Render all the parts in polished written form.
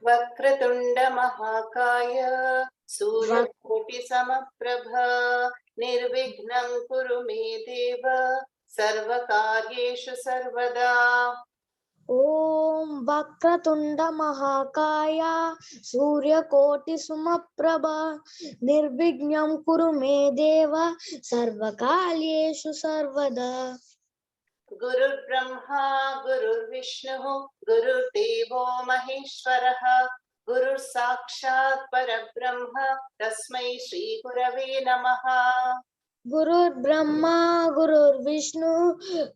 वक्रतुंड महाकाय सूर्यकोटि समप्रभ निर्विघ्नं कुरु मे देव सर्वकार्येषु सर्वदा। ओम वक्रतुंड महाकाय सूर्यकोटि समप्रभ निर्विघ्नं कुरु मे देव सर्वकार्येषु सर्वदा। गुरुर्ब्रह्मा गुरुर्विष्णुः गुरुर्देवो महेश्वरः गुरुर्साक्षात् परब्रह्म तस्मै श्री गुरवे नमः। गुरुर्ब्रह्मा गुरुर्विष्णु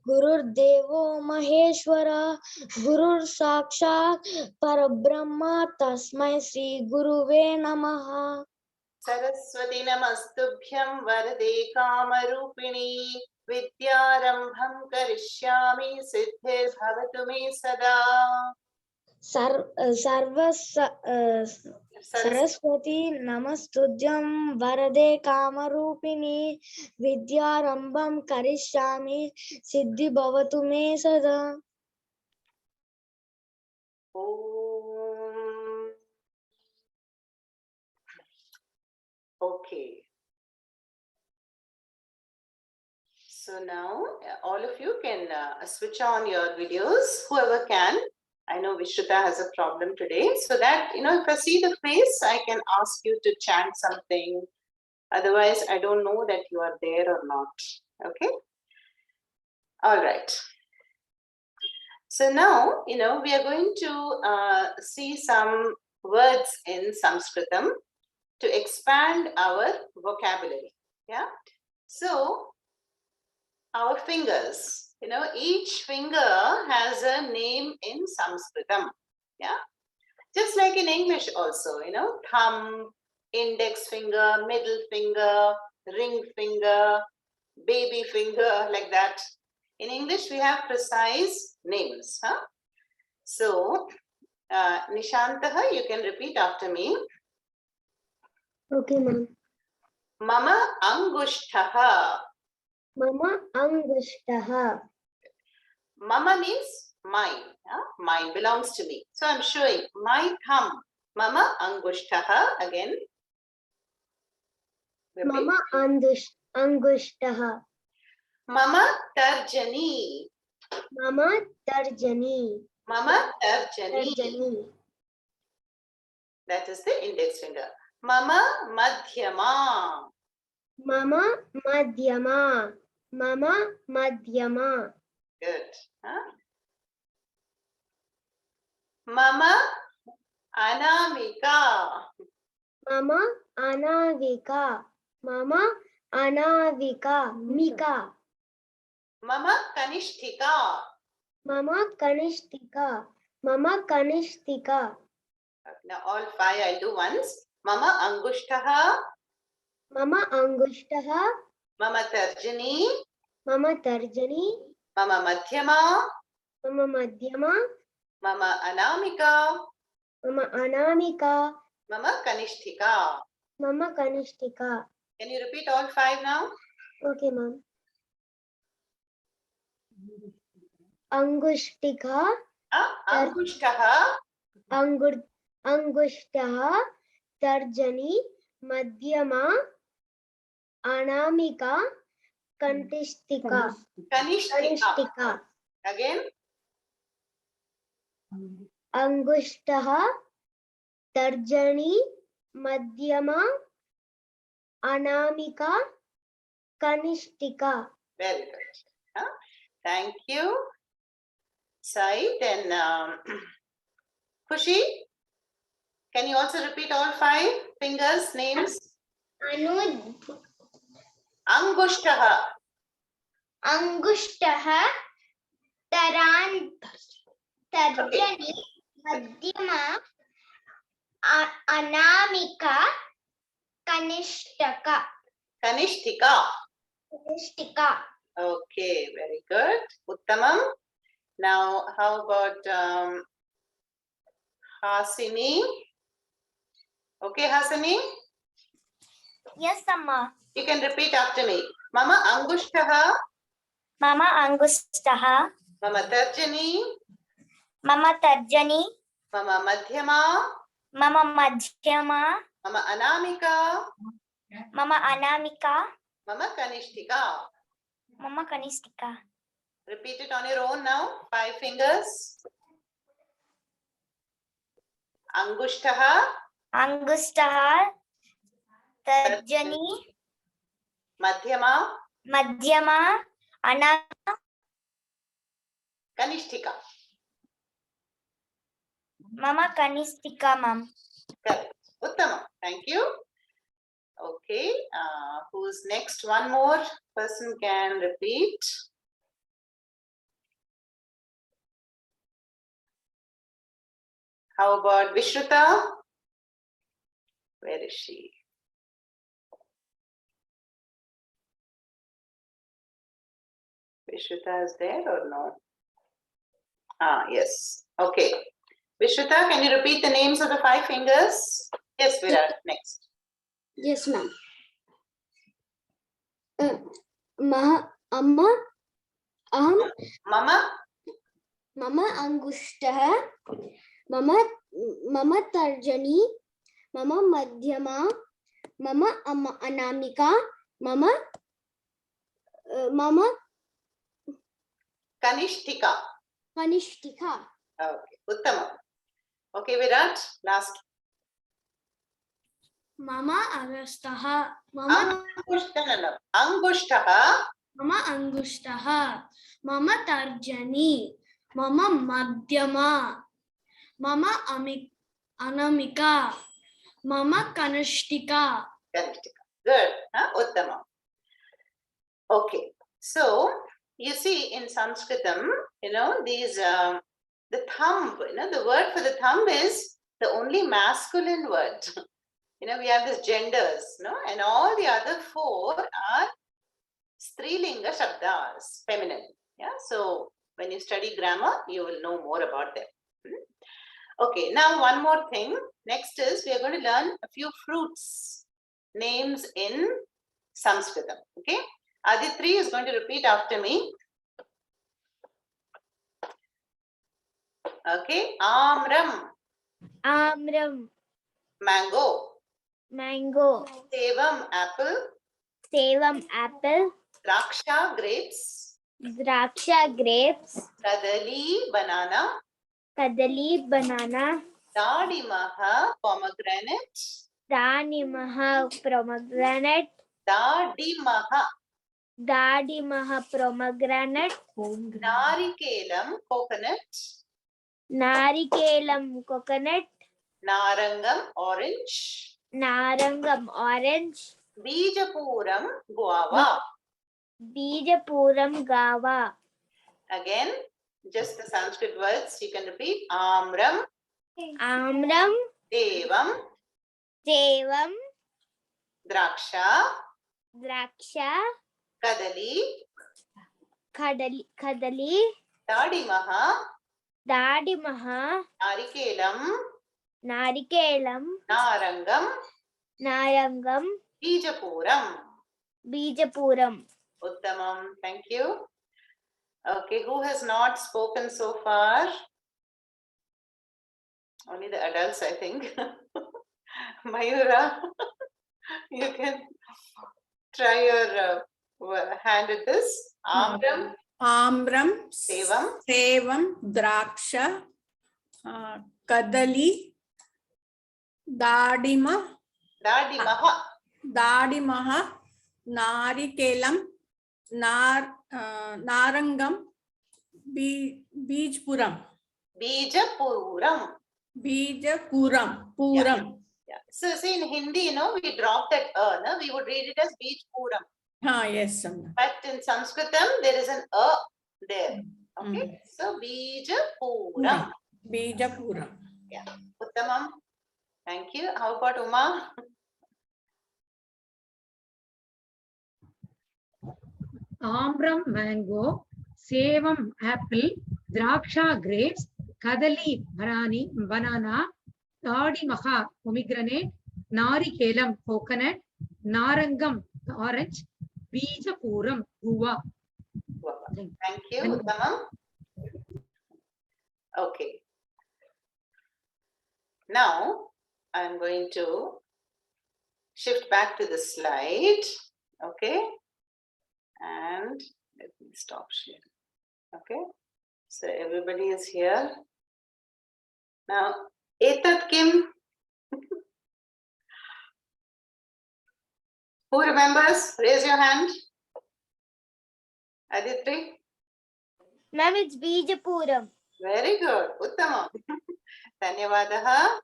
गुरुर्देवो महेश्वर गुरुर्साक्षात् परब्रह्म तस्मै श्री गुरुवे नमः। सरस्वती नमस्तुभ्यं वरदे कामरूपिणी विद्यारंभं करिष्यामि सिद्धिर्भवतु मे सदा। सरस्वती नमस्तुभ्यं वरदे कामरूपिणी विद्यारंभं करिष्यामि सिद्धिर्भवतु मे सदा। Okay. So now all of you can switch on your videos, whoever can. I know Vishruta has a problem today, so that if I see the face, I can ask you to chant something. Otherwise, I don't know that you are there or not. Okay. All right. So now we are going to see some words in Sanskritam to expand our vocabulary. Yeah. So our fingers, each finger has a name in Sanskritam. Yeah. Just like in English also, thumb, index finger, middle finger, ring finger, baby finger, like that. In English, we have precise names. Huh? So, Nishantaha, you can repeat after me. Okay, ma'am. Mama Angushtaha. Mama Angushtaha. Mama means mine. Mine belongs to me. So I'm showing my thumb. Mama Angushtaha. Again. Repeat. Mama Angushtaha. Mama Tarjani. Mama Tarjani. Mama Tarjani. That is the index finger. Mama Madhyama. Mama Madhyama. Mama Madhyama. Good. Mama Anamika. Mama Anavika. Mama Anavika. Mika. Mama Kanishtika. Mama Kanishtika. Mama Kanishtika. Now all five I'll do once. Mama Angushtaha. Mama Angushtaha. Mama Tarjani. Mama Tarjani. Mama Madhyama. Mama Madhyama. Mama Anamika. Mama Anamika. Mama Kanishtika. Mama Kanishtika. Can you repeat all five now? Okay, ma'am. Angushtika. Angushtaha. Angushtaha. Tarjani. Madhyama. Anamika. Kanishtika. Kanishtika. Again. Angushtaha. Tarjani. Madhyama. Anamika. Kanishtika. Very good. Thank you. Sai, then Khushi, can you also repeat all five fingers, names? Anuj. Angushtaha. Angushtaha. Tarjani. Madhyama. Anamika. Kanishtika. Kanishtika. Kanishtika. Okay, very good. Uttamam. Now, how about Hasini? Okay, Hasini? Yes, Amma. You can repeat after me. Mama Angushtaha. Mama Angushtaha. Mama Tarjani. Mama Tarjani. Mama Madhyama. Mama Madhyama. Mama Anamika. Mama Anamika. Mama Kanishtika. Mama Kanistika. Repeat it on your own now. 5 fingers. Angushtaha. Angustaha. Tarjani. Madhyama. Madhyama. Kanishtika. Mama Kanistika, ma'am. Correct. Uttama. Thank you. Okay. Who's next? One more person can repeat. How about Vishruta? Where is she? Vishruta is there or no? Yes. Okay. Vishruta, can you repeat the names of the 5 fingers? Yes, Virat. Next. Yes, ma'am. Amma, aham, Mama. mama angushtah, mama tarjani, mama madhyama, mama anamika, mama Kanishtika. kanishtika. Okay. Uttama. Okay, Virat. Last. Mama agastah, mama Angushtaha. mama angushtah, mama tarjani, mama madhyama, mama anamika, mama kanishtika. Kanishtika. Good. Uttama. Okay. So, you see in Sanskritam, these, the thumb, the word for the thumb is the only masculine word. We have these genders, and all the other 4 are Strilinga Shabdas, feminine. Yeah. So, when you study grammar, you will know more about them. Okay. Now, one more thing. Next is we are going to learn a few fruits names in Sanskritam. Okay. Aditri is going to repeat after me. Okay. Amram. Amram. Mango. Mango. Sevam, apple. Sevam, apple. Draksha, grapes. Draksha, grapes. Kadali, banana. Kadali, banana. Dadimaha, pomegranate. Danimaha, pomegranate. Dadimaha. Dadimaha, pomegranate. Narikelam, coconut. Narikelam, coconut. Narangam, orange. Narangam, orange. Bijapuram, guava. Bijapuram, guava. Again, just the Sanskrit words you can repeat. Amram. Amram. Devam. Devam. Draksha. Draksha. Kadali. Kadali. Dadimaha. Dadimaha. Narikelam. Narikelam. Narangam. Narangam. Bijapuram. Bijapuram. Uttamam. Thank you. Okay, who has not spoken so far? Only the adults, I think. Mayura, you can try your hand at this. Amram. Amram, Sevam. Sevam, Draksha, Kadali, Dadima, Dadimaha, Narikelam, Narangam, Bijpuram. Puram. Yeah. So see in Hindi, we drop that no? We would read it as Bijpuram. Yes. But in Sanskritam, there is an there. Okay. So Bijapuram. Bijapuram. Yeah. Uttamam. Thank you. How about Uma? Amram, mango. Sevam, apple. Draksha, grapes. Kadali, banana. Dadimaha, pomegranate. Narikelam, coconut. Narangam, orange. Bijapuram, guava. Thank you, Uttamam. Okay. Now, I'm going to shift back to the slide. Okay. And let me stop sharing. Okay. So everybody is here. Now, Etat Kim. Who remembers? Raise your hand. Aditri. Ma'am, it's Bijapuram. Very good. Uttamam. Dhanyavadaha.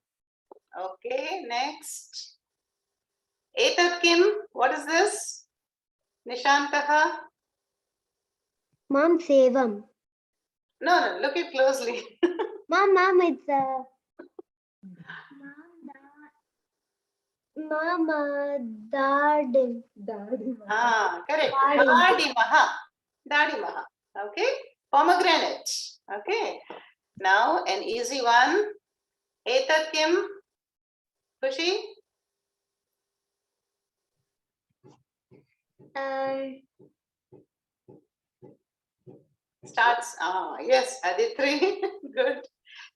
Okay, next. Etat Kim. What is this? Nishantaha. Mom, Sevam. No, look it closely. Mom, it's Mama, Dardim. Correct. Dadi. Dadimaha. Okay. Pomegranate. Okay. Now an easy one. Etat Kim. Khushi. Starts. Yes, Aditri. Good.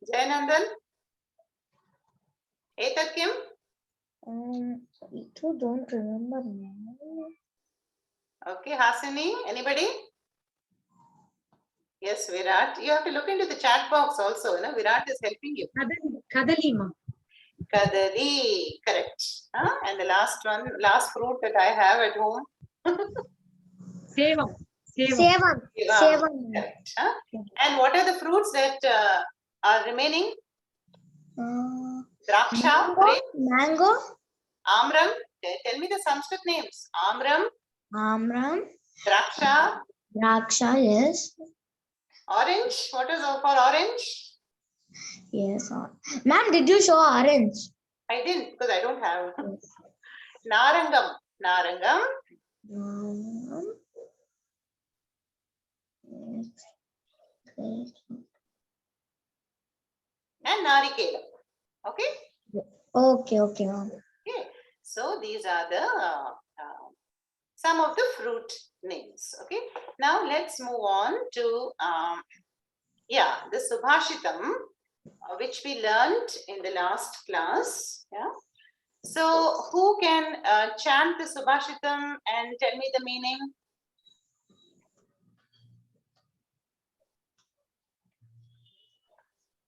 Jayanandan. Etat Kim. I don't remember. Okay, Hasini. Anybody? Yes, Virat. You have to look into the chat box also. You know, Virat is helping you. Kadali, ma'am. Kadali. Correct. And the last one, last fruit that I have at home. Sevam. Sevam. Sevam. Correct. And what are the fruits that are remaining? Draksha, grape, Mango. Amram. Tell me the Sanskrit names. Amram, Amram. Draksha, Raksha, yes. orange. What is for orange? Yes. Ma'am, did you show orange? I didn't because I don't have. Narangam. Narangam. And Narikelam. Okay. Okay, ma'am. Okay. So these are the some of the fruit names. Okay. Now let's move on to the Subhashitam, which we learned in the last class. Yeah. So who can chant the Subhashitam and tell me the meaning?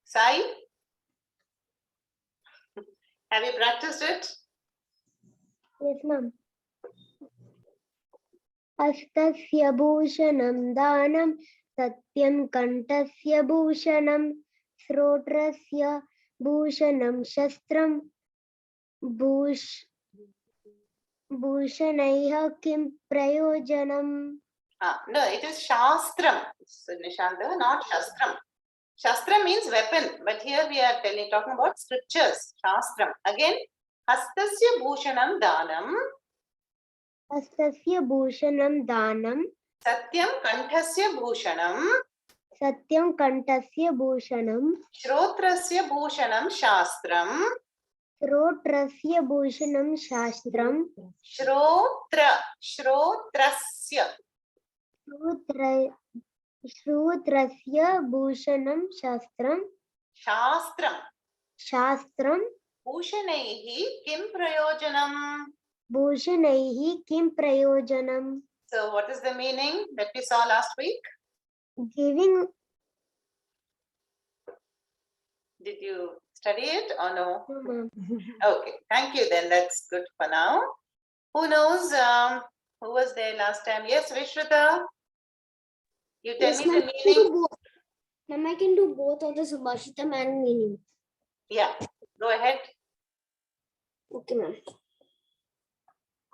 Sai? Have you practiced it? Yes, ma'am. Astasya bhushanam danam satyam kantasya bhushanam srotrasya bhushanam shastram bhushanaiha kim prayojanam. No, it is Shastram. So, Nishanta, not Shastram. Shastra means weapon, but here we are talking about scriptures. Shastram. Again, Hastasya bhushanam danam. Astasya bhushanam danam Satyam kanthasya bhushanam. satyam kantasya bhushanam Shrotrasya bhushanam shastram. srotrasya bhushanam shastram Shrotrasya. Shrutrasya bhushanam shastram Bhushanaihi kim prayojanam. bhushanaihi kim prayojanam. So what is the meaning that we saw last week? Giving. Did you study it or no? No, ma'am. Okay, thank you then. That's good for now. Who knows who was there last time? Yes, Vishrita. You tell me the meaning. Ma'am, I can do both of the Subhashitam and meaning. Yeah, go ahead. Okay, ma'am.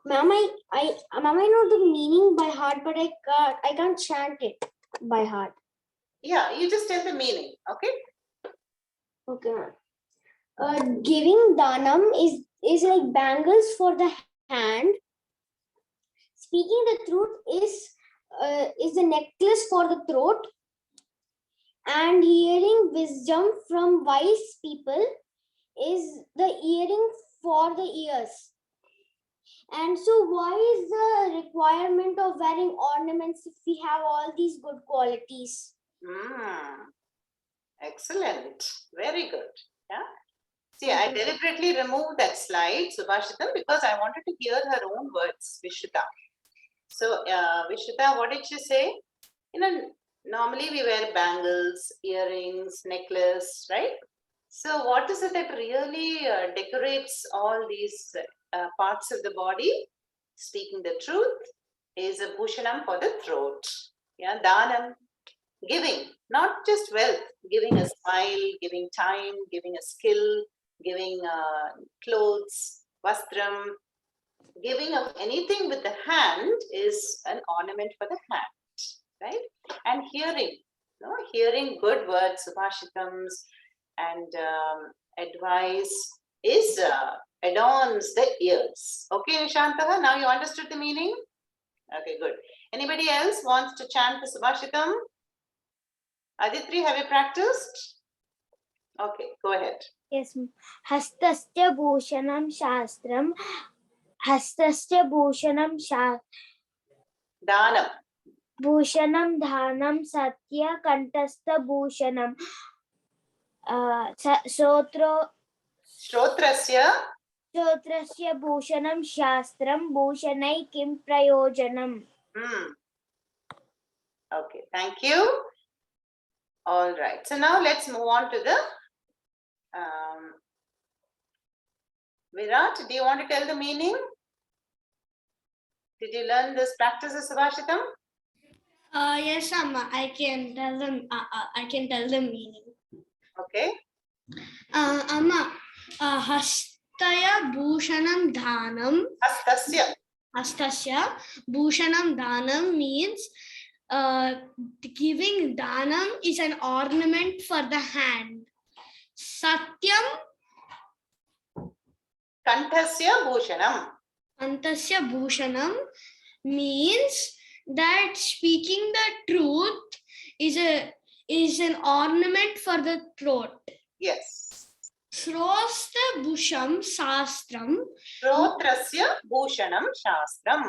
Ma'am, I know the meaning by heart, but I can't chant it by heart. Yeah, you just tell the meaning, okay? Okay, ma'am. Giving danam is like bangles for the hand. Speaking the truth is the necklace for the throat. And hearing wisdom from wise people is the earring for the ears. And so why is the requirement of wearing ornaments if we have all these good qualities? Excellent. Very good. Yeah. See, I deliberately removed that slide, Subhashitam, because I wanted to hear her own words, Vishruta. So, Vishruta, what did she say? You know, normally we wear bangles, earrings, necklace, right? So, what is it that really decorates all these parts of the body? Speaking the truth is a bhushanam for the throat. Yeah, danam, giving, not just wealth, giving a smile, giving time, giving a skill, giving clothes, vastram, giving of anything with the hand is an ornament for the hand, right? And hearing, hearing good words, subhashitams, and advice is adorns the ears. Okay, Nishantaha, now you understood the meaning? Okay, good. Anybody else wants to chant the subhashitam? Aditri, have you practiced? Okay, go ahead. Yes. Hastasya bhushanam shastram. Hastasya bhushanam Danam. bhushanam dhanam satya kantastha bhushanam. Shrotrasya. Shotrasya bhushanam shastram bhushanai kim prayojanam. Okay, thank you. All right, so now let's move on to the Virat, do you want to tell the meaning? Did you learn this practice of Subhashitam? Yes, Amma. I can tell them. I can tell the meaning. Okay. Amma, hastaya bhushanam dhanam. Hastasya. Hastasya bhushanam dhanam means giving dhanam is an ornament for the hand. Satyam. Kanthasya bhushanam. Kanthasya bhushanam means that speaking the truth is an ornament for the throat. Yes. Shrosta bhusham shastram. Shrotrasya bhushanam shastram.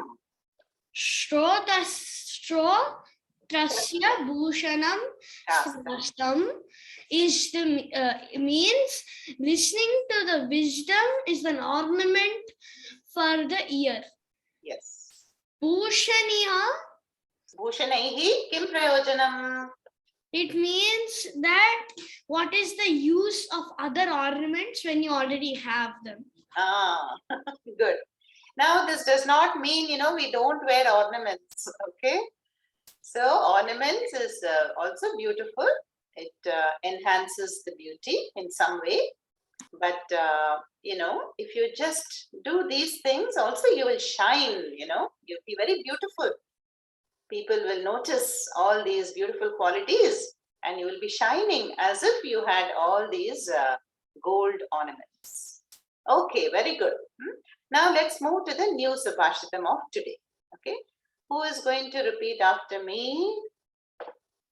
Shrotrasya bhushanam shastram is the means listening to the wisdom is an ornament for the ear. Yes. Bhushaniya. Bhushanaihi kim prayojanam. It means that what is the use of other ornaments when you already have them? Good. Now, this does not mean, we don't wear ornaments, okay? So, ornaments is also beautiful. It enhances the beauty in some way. But, if you just do these things, also you will shine, you'll be very beautiful. People will notice all these beautiful qualities and you will be shining as if you had all these gold ornaments. Okay, very good. Now let's move to the new Subhashitam of today. Okay, who is going to repeat after me?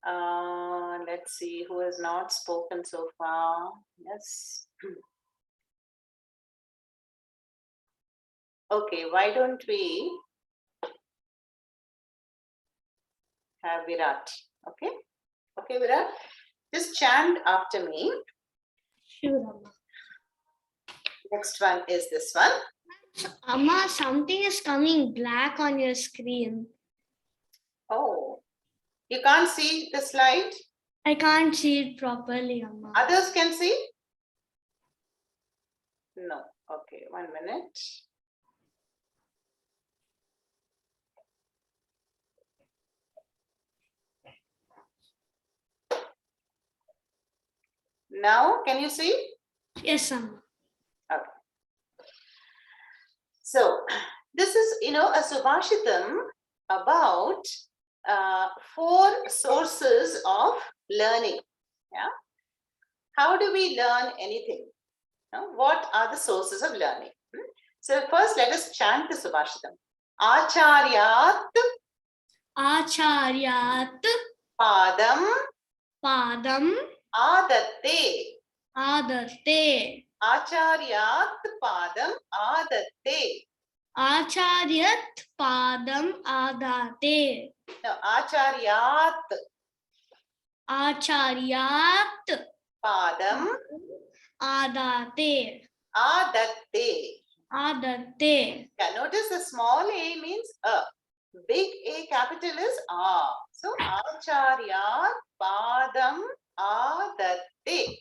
Let's see who has not spoken so far. Yes. Okay, why don't we have Virat? Okay, Virat, just chant after me. Sure, Amma. Next one is this one. Amma, something is coming black on your screen. Oh, you can't see the slide? I can't see it properly, Amma. Others can see? No. Okay, 1 minute. Now, can you see? Yes, Amma. Okay. So, this is, a Subhashitam about 4 sources of learning. Yeah. How do we learn anything? What are the sources of learning? So, first let us chant the Subhashitam. Acharyat. Acharyat. Padam. Padam. Adatte. Adatte. Acharyat padam adatte. Acharyat padam adate. No, acharyat. Acharyat Padam. Adate. Adatte. Adate. Yeah, notice the small a means a. Big A capital is A. So Acharya Padam Adatte.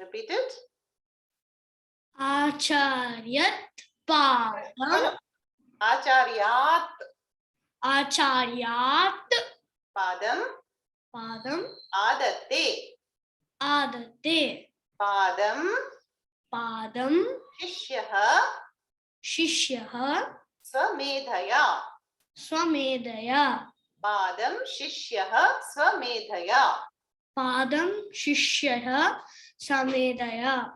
Repeat it. Acharyat No, Padam. no. Acharyat Acharyat Padam Padam. Adatte. Adate. Padam Padam. Shishyaha Shishyaha. Swamedhaya. Swamedaya. Padam Shishyaha Swamedhaya. Padam Shishyaha Samedaya.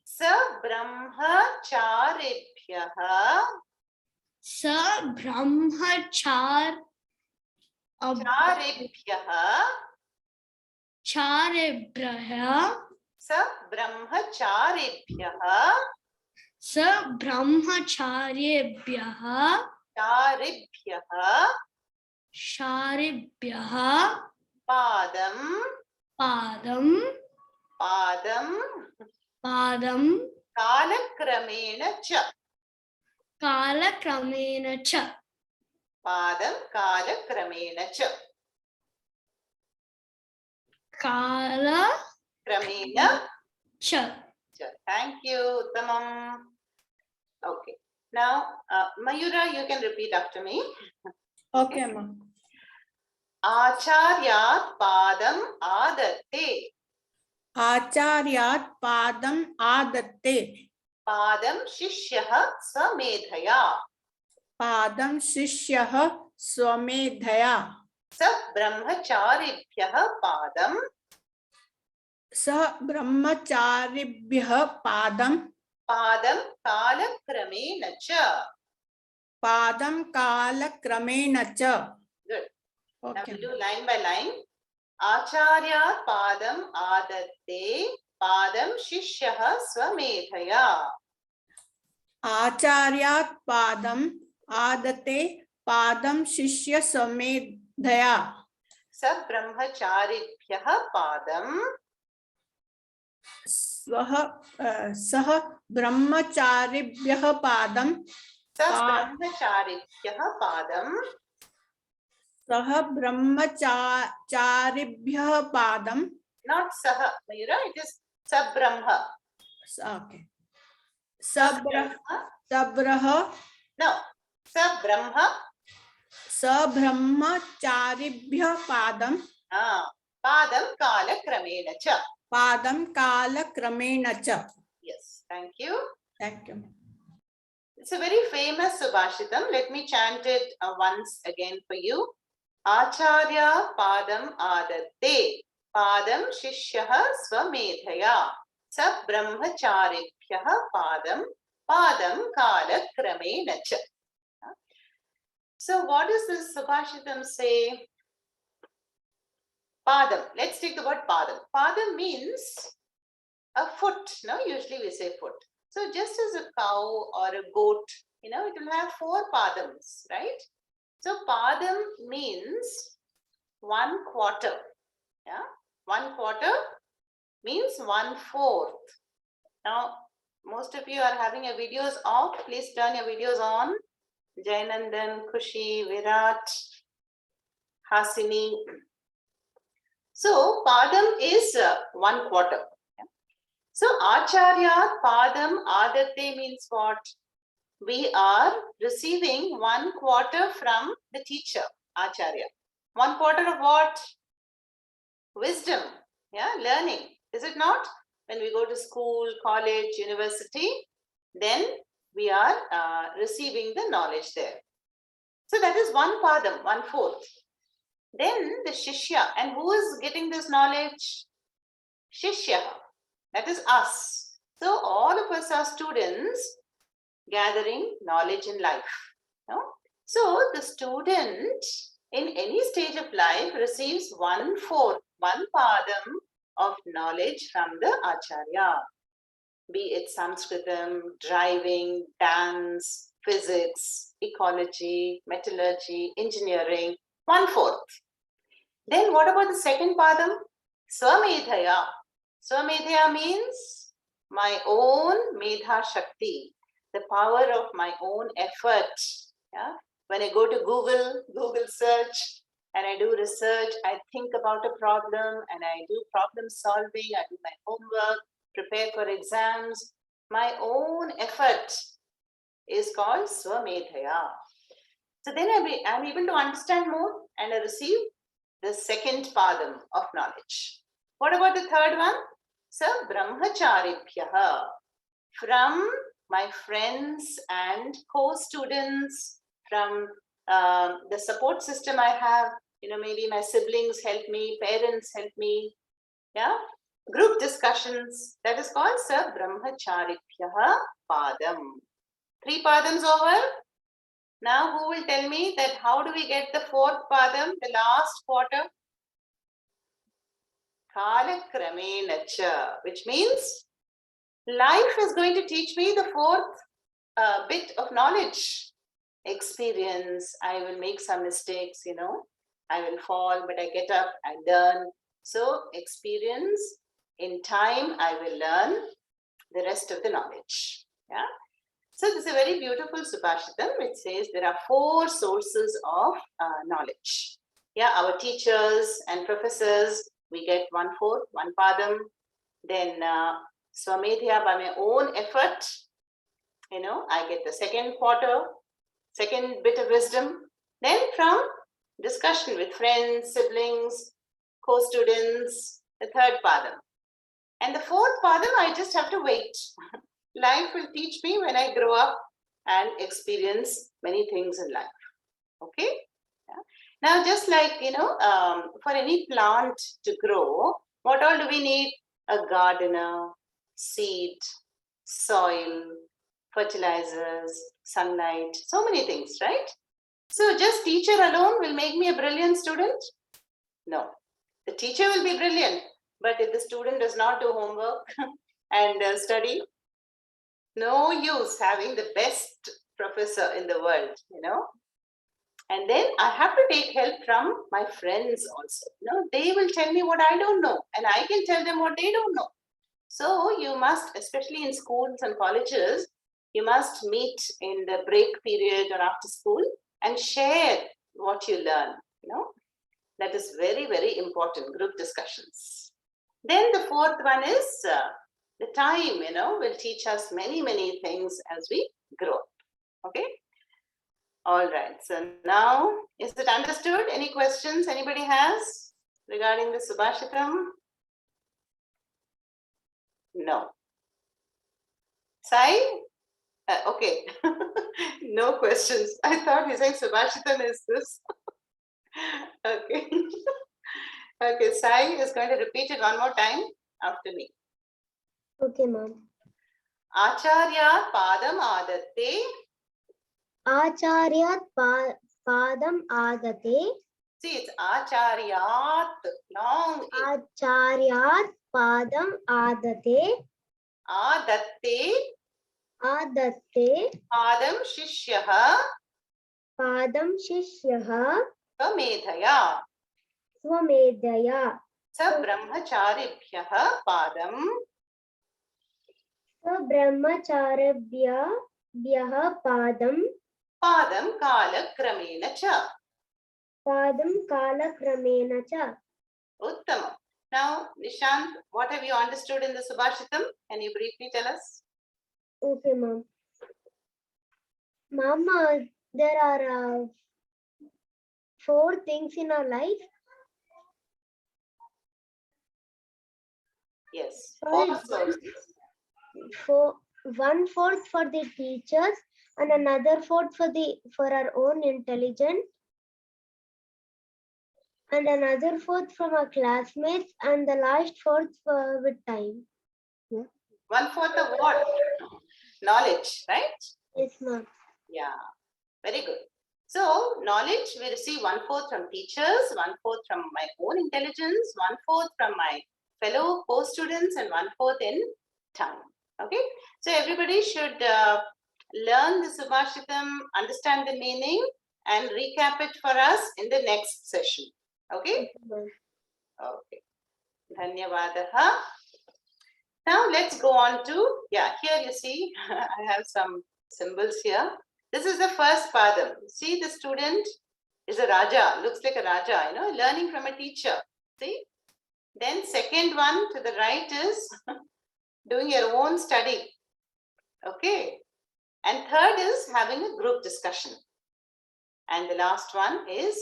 Sa Brahmacharibhyaha Sa Brahmachar Charibhyaha Charebraya. Sa Brahmacharibhyaha Sa Brahmacharyebhyaha Charibhyaha Sharibhyaha Padam Padam Padam Padam Kalakramena Cha. Kalakramena Cha. Padam Kalakramena Cha. Kala Kramena Cha. Cha. Thank you, Uttamam. Okay. Now, Mayura, you can repeat after me. Okay, ma. Acharyat Padam Adatte. Acharyat Padam Adatte. Padam Shishyaha Samedhaya. Padam Shishyaha Swamedhaya. Sa Brahmacharibhyaha Padam Sa Brahmacharibhyaha Padam. Padam Kalakramena Cha. Padam Kalakramena Cha. Good. Now Okay. we do line by line. Acharya Padam Adatte. Padam Shishyaha Swamedhaya. Acharyat Padam Adate Padam Shishya Samedhaya. Sa Brahmacharibhyaha Padam Sah Brahmacharibhyaha Padam. Sa Brahmacharibhyaha Padam Sah Brahmacharibhyaha Padam. not Saha, Mayura, it is Sabrahma. Okay. Sabraha No, Sabrahma. Sabrahmacharibhya Padam. Padam Kalakramena Cha. Padam Kalakramena Cha. Yes, thank you. Thank you. It's a very famous Subhashitam. Let me chant it once again for you. Acharya Padam Adatte. Padam Shishyaha Swamedhaya. Sa Brahmacharibhyaha Padam. Padam Kalakramena Cha. So what does this Subhashitam say? Padam. Let's take the word Padam. Padam means a foot. No, usually we say foot. So just as a cow or a goat, it will have 4 padams, right? So padam means 1/4. Yeah, 1/4 means 1/4. Now, most of you are having your videos off. Please turn your videos on. Jainandan, Khushi, Virat, Hasini. So padam is 1/4. So Acharya Padam Adatte means what? We are receiving 1/4 from the teacher, Acharya. 1/4 of what? Wisdom, yeah, learning. Is it not? When we go to school, college, university, then we are receiving the knowledge there. So that is 1 Padam, 1/4. Then the Shishya, and who is getting this knowledge? Shishya. That is us. So all of us are students gathering knowledge in life. No? So the student in any stage of life receives 1/4, 1 Padam of knowledge from the Acharya. Be it Sanskritam, driving, dance, physics, ecology, metallurgy, engineering, 1/4. Then what about the second Padam? Swamedhaya. Swamedhya means my own Medha Shakti, the power of my own effort. Yeah? When I go to Google search, and I do research, I think about a problem and I do problem solving, I do my homework, prepare for exams. My own effort is called Swamedhaya. So then I'm able to understand more and I receive the second padam of knowledge. What about the third one? So, brahmacharibhyaha, from my friends and co-students, from the support system I have, maybe my siblings help me, parents help me, yeah, group discussions, that is called Sa brahmacharibhyaha padam. 3 padams over. Now, who will tell me that how do we get the 4th padam, the last quarter? Kala kramenacha, which means life is going to teach me the 4th bit of knowledge. Experience, I will make some mistakes, I will fall, but I get up, I learn. So, experience, in time, I will learn the rest of the knowledge. Yeah. So this is a very beautiful Subhashitam which says there are 4 sources of knowledge. Yeah, our teachers and professors, we get 1/4, 1 padam. Then Swamedhya, by my own effort, I get the second quarter, second bit of wisdom. Then from discussion with friends, siblings, co-students, the 3rd padam. And the 4th padam, I just have to wait. Life will teach me when I grow up and experience many things in life. Okay? Yeah. Now, just like, for any plant to grow, what all do we need? A gardener, seed, soil, fertilizers, sunlight, so many things, right? So, just teacher alone will make me a brilliant student? No. The teacher will be brilliant, but if the student does not do homework and study, no use having the best professor in the world, And then I have to take help from my friends also. They will tell me what I don't know, and I can tell them what they don't know. So you must, especially in schools and colleges, you must meet in the break period or after school and share what you learn, That is very, very important, group discussions. Then the 4th one is the time, will teach us many, many things as we grow up. Okay? All right. So now, is it understood? Any questions anybody has regarding the Subhashitam? No. Sai? Okay. No questions. I thought he's saying Subhashitam is this. Okay. Okay, Sai is going to repeat it one more time after me. Okay, ma'am. Acharya padam adatte. Acharyat padam adate. See, it's acharyat, long. Acharyat padam adate. Adatte. Adatte. Padam shishyaha. Padam shishyaha. Swamedhaya. Swamedhaya. Sa brahmacharibhyaha padam. Sa brahmacharibhyaha padam. Padam kala kramena cha. Padam kala kramena cha. Uttamam. Now, Nishant, what have you understood in the Subhashitam? Can you briefly tell us? Okay, ma'am. Mama, there are 4 things in our life. Yes. First, 1/4 for the teachers and another 4 for our own intelligence, and another 4 from our classmates, and the last 4 with time. 1/4 of what? Knowledge, right? Yes, ma'am. Yeah, very good. So, knowledge, we receive 1/4 from teachers, 1/4 from my own intelligence, 1/4 from my fellow co-students, and 1/4 in time. Okay, so everybody should learn the Subhashitam, understand the meaning, and recap it for us in the next session. Okay? Okay. Dhanyavadaha. Now let's go on to, yeah, here you see, I have some symbols here. This is the first padam. See, the student is a Raja, looks like a Raja, learning from a teacher. See? Then second one to the right is doing your own study. Okay. And third is having a group discussion. And the last one is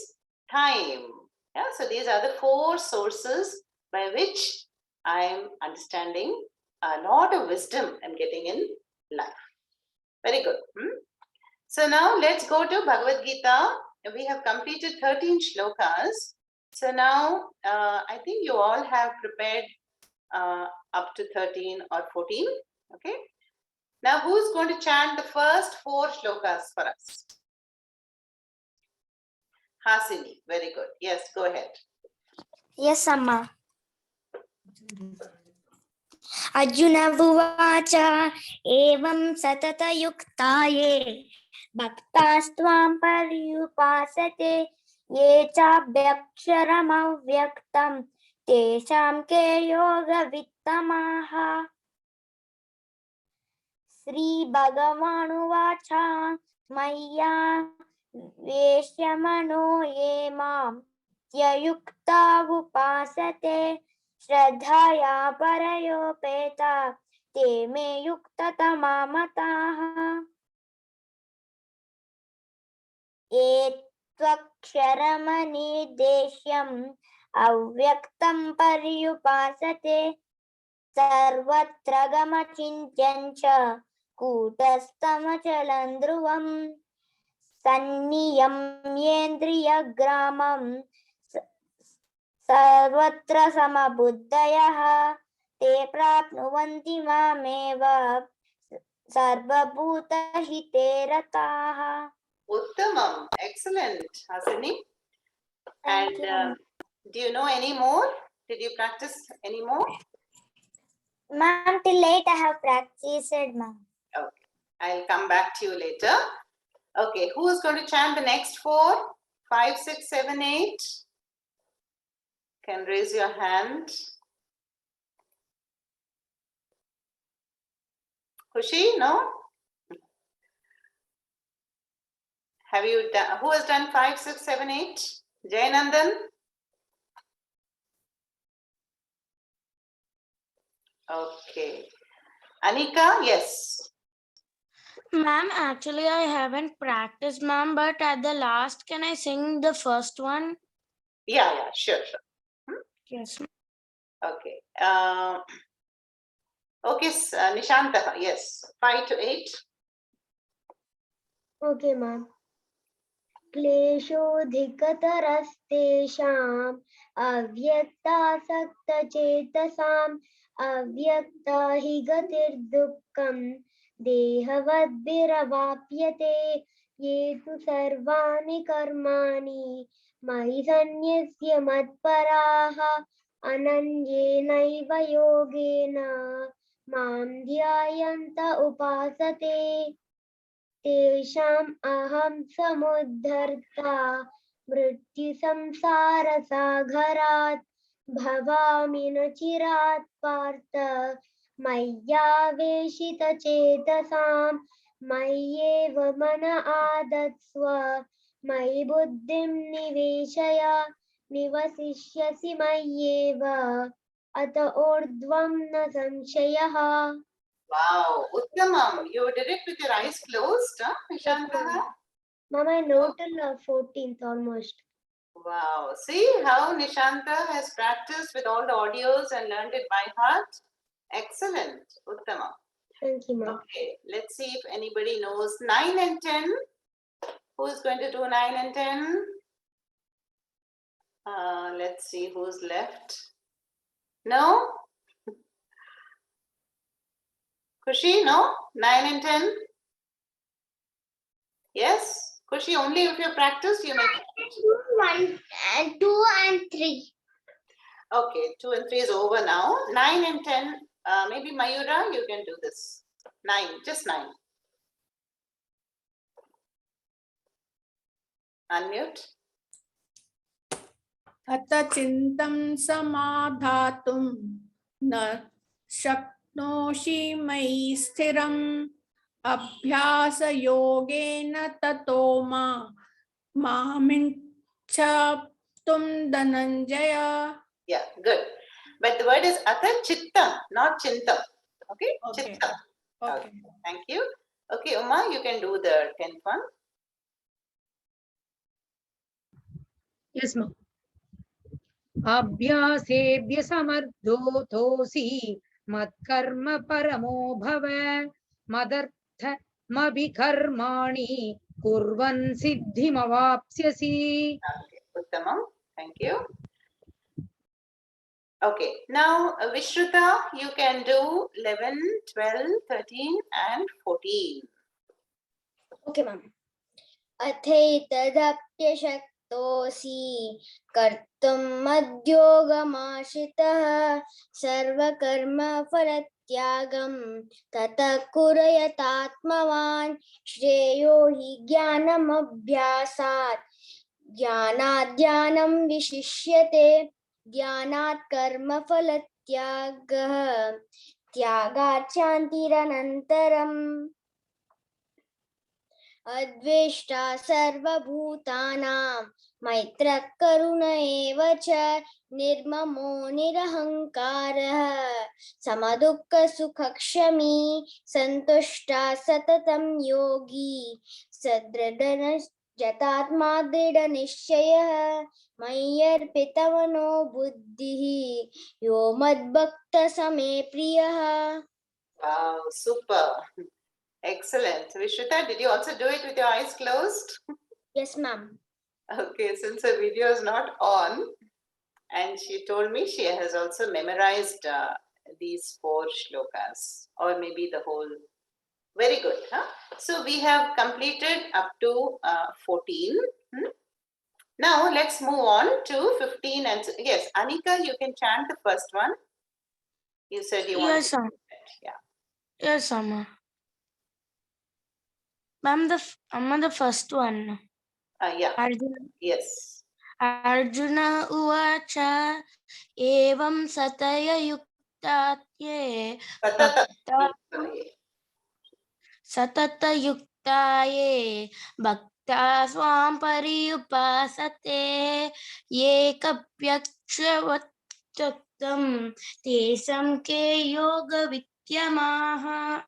time. Yeah, so these are the 4 sources by which I am understanding a lot of wisdom I'm getting in life. Very good. So now let's go to Bhagavad Gita. We have completed 13 shlokas. So now I think you all have prepared up to 13 or 14. Okay. Now who's going to chant the first 4 shlokas for us? Hasini. Very good. Yes, go ahead. Yes, Amma. Arjuna Vuvacha Evam Satata Yuktaye Bhaktastvam Paryupasate Ye Chabhyaksharam Avyaktam Tesham Ke Yoga Vittamaha. Sri Bhagavanu Vacha Maya Veshyamano Ye Mam Yayukta Upasate Shraddhaya Parayopeta Te Me Yuktatama Mataha. Etvaksharamani Deshyam Avyaktam Paryupasate Sarvatra Gamachintyancha Kutasthamachalan Dhruvam Sanniyamyendriya Gramam Sarvatra Samabuddhayaha Te Prapnuvanti Mameva Sarvabhuta Hite Rataha. Uttamam. Excellent, Hasini. Thank And do you know any more? Did you practice any more? Ma'am, till late I have practiced, ma'am. Okay. I'll come back to you later. Okay. Who is going to chant the next 4? 5, 6, 7, 8? Can raise your hand. Khushi, no? Have you done, who has done 5, 6, 7, 8? Jayanandan? Okay. Anika, yes. Ma'am, actually, I haven't practiced, ma'am, but at the last, can I sing the first one? Yeah, sure. Yes. Okay. Okay, Nishanta, yes. 5 to 8. Okay, ma'am. क्लेशोऽधिकतरस्तेषाम् अव्यक्तासक्तचेतसाम् अव्यक्ता हि गतिर्दुःखम् देहवद्भिरवाप्यते ये तु सर्वाणि कर्माणि मयि सन्न्यस्य मत्पराः अनन्येनैव योगेन मां ध्यायन्त उपासते तेषाम् अहं समुद्धर्ता मृत्युसंसारसागरात् भवामि न चिरात् पार्थ मय्यावेशितचेतसां मय्येव मन आदत्स्व मयि बुद्धिं निवेशय निवसिष्यसि मय्येव अत ऊर्ध्वं न संशयः. Wow, Uttamam, you did it with your eyes closed, huh, Nishanta? Ma'am, I know till 14th almost. Wow, see how Nishanta has practiced with all the audios and learned it by heart? Excellent, Uttamam. Thank you, ma'am. Okay, let's see if anybody knows 9 and 10. Who is going to do 9 and 10? Let's see who's left. No? Khushi, no? 9 and 10? Yes? Khushi, only if you practice, you may. 2 and 3. Okay, 2 and 3 is over now. 9 and 10, maybe Mayura, you can do this. 9, just 9. Unmute. अथ चिन्तं समाधातुं न नोषि मयि स्थिरम् अभ्यासयोगेन ततो मामिच्छाप्तुं Dhananjay. Yeah, good. But the word is atachittam, not chintam. Okay, Okay. chittam. Okay. Thank you. Okay, Uma, you can do the 10th one. Yes, ma'am. अभ्यासेभ्य समर्थोऽसि मत्कर्म परमो भव मदर्थमभिकर्माणि कुर्वन् सिद्धिमवाप्स्यसि. Okay, Uttamam. Thank you. Okay, now Vishruta, you can do 11, 12, 13 and 14. Okay, ma'am. अथैतदप्यशक्तोऽसि कर्तुं मद्योगमाश्रितः सर्वकर्मफलत्यागं ततः कुर्यातात्मवान् श्रेयो हि ज्ञानमभ्यासात् ज्ञानात् ज्ञानं विशिष्यते ज्ञानात् कर्मफलत्यागः त्यागात् शान्तिरनन्तरम् अद्वेष्टा सर्वभूतानां मैत्रः करुण एव च निर्ममो निरहङ्कारः समदुःखसुखक्षमी सन्तुष्टा सततं योगी सदृढयतात्मा दृढनिश्चयः मय्यर्पितमनो बुद्धिः यो मद्भक्तः स मे प्रियः. Wow, super. Excellent. Vishruta, did you also do it with your eyes closed? Yes, ma'am. Okay, since her video is not on, and she told me she has also memorized these 4 shlokas, or maybe the whole. Very good. Huh? So we have completed up to 14. Now let's move on to 15 and yes, Anika, you can chant the first one. You said you want. Yes, to ma'am. Yeah. Yes, Amma. Ma'am, the first one. Yeah. Arjuna, Yes. Arjuna uvacha evam sataya yuktatye Patata. satata yuktaye bhakta swam pariyupasate ye kapyakshavattam tesam ke yoga vidyamaha.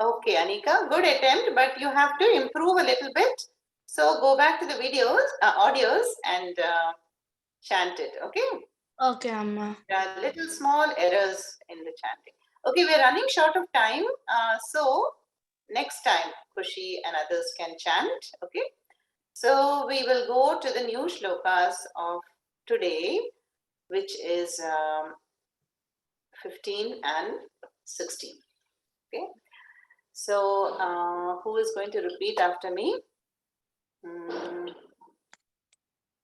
Okay, Anika, good attempt, but you have to improve a little bit. So go back to the videos, audios, and chant it. Okay. Okay, Amma. There are little small errors in the chanting. Okay, we're running short of time. So next time, Khushi and others can chant. Okay. So we will go to the new shlokas of today, which is 15 and 16. Okay. So who is going to repeat after me?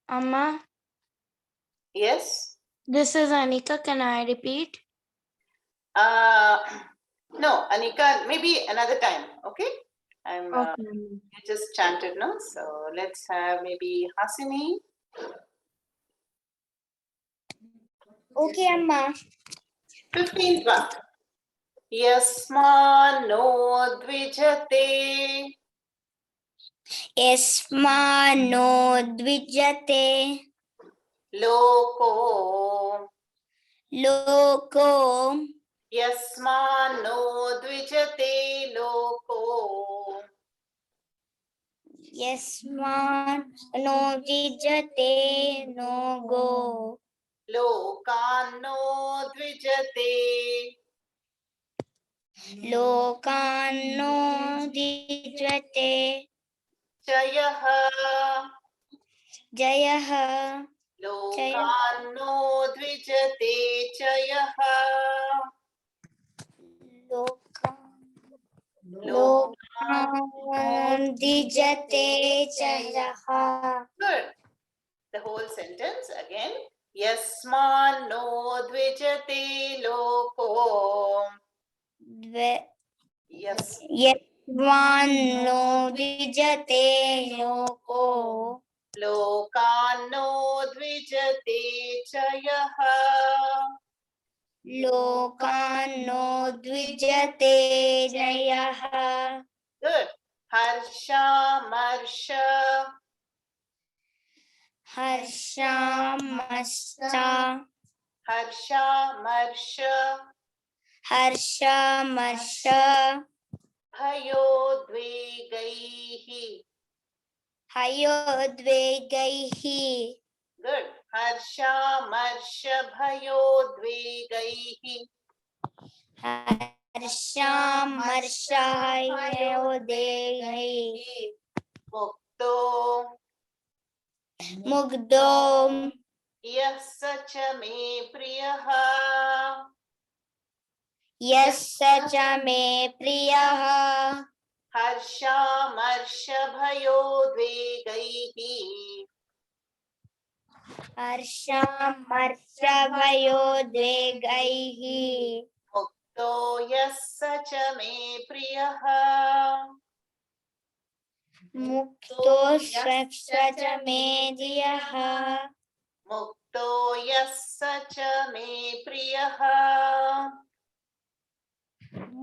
Amma, Yes. this is Anika. Can I repeat? No, Anika, maybe another time. Okay. I'm. Okay. You just chanted, no? So let's have maybe Hasini. Okay, Amma. 15th one. Yasmano dvijate. यस्मान्नो द्विजते Loko. लोको Yasmano dvijate loko. यस्मान्नो द्विजते no गो Lokano dvijate. लोकान्नो द्विजते Chayaha. जयः Lokano dvijate chayaha. लोकान् द्विजते जयः. Good. The whole sentence again. Yasmano dvijate loko. Yes. यस्मान्नो द्विजते लोको Lokano dvijate chayaha. लोकान्नो द्विजते जयः Good. Harsha, हर्षामर्षा हर्षामर्ष भयोद्वेगैः. हयोद्वेगैः Good. हर्षामर्षभयोद्वेगैः. हर्षामर्षायोदेगैः मुक्तो मुग्धो यः स च मे प्रियः. यस्य च मे प्रियः हर्षामर्षभयोद्वेगैः. हर्षामर्षभयोद्वेगैः मुक्तो यः स च मे प्रियः. मुक्तो स्वस्य च मे प्रियः मुक्तो यः स च मे प्रियः.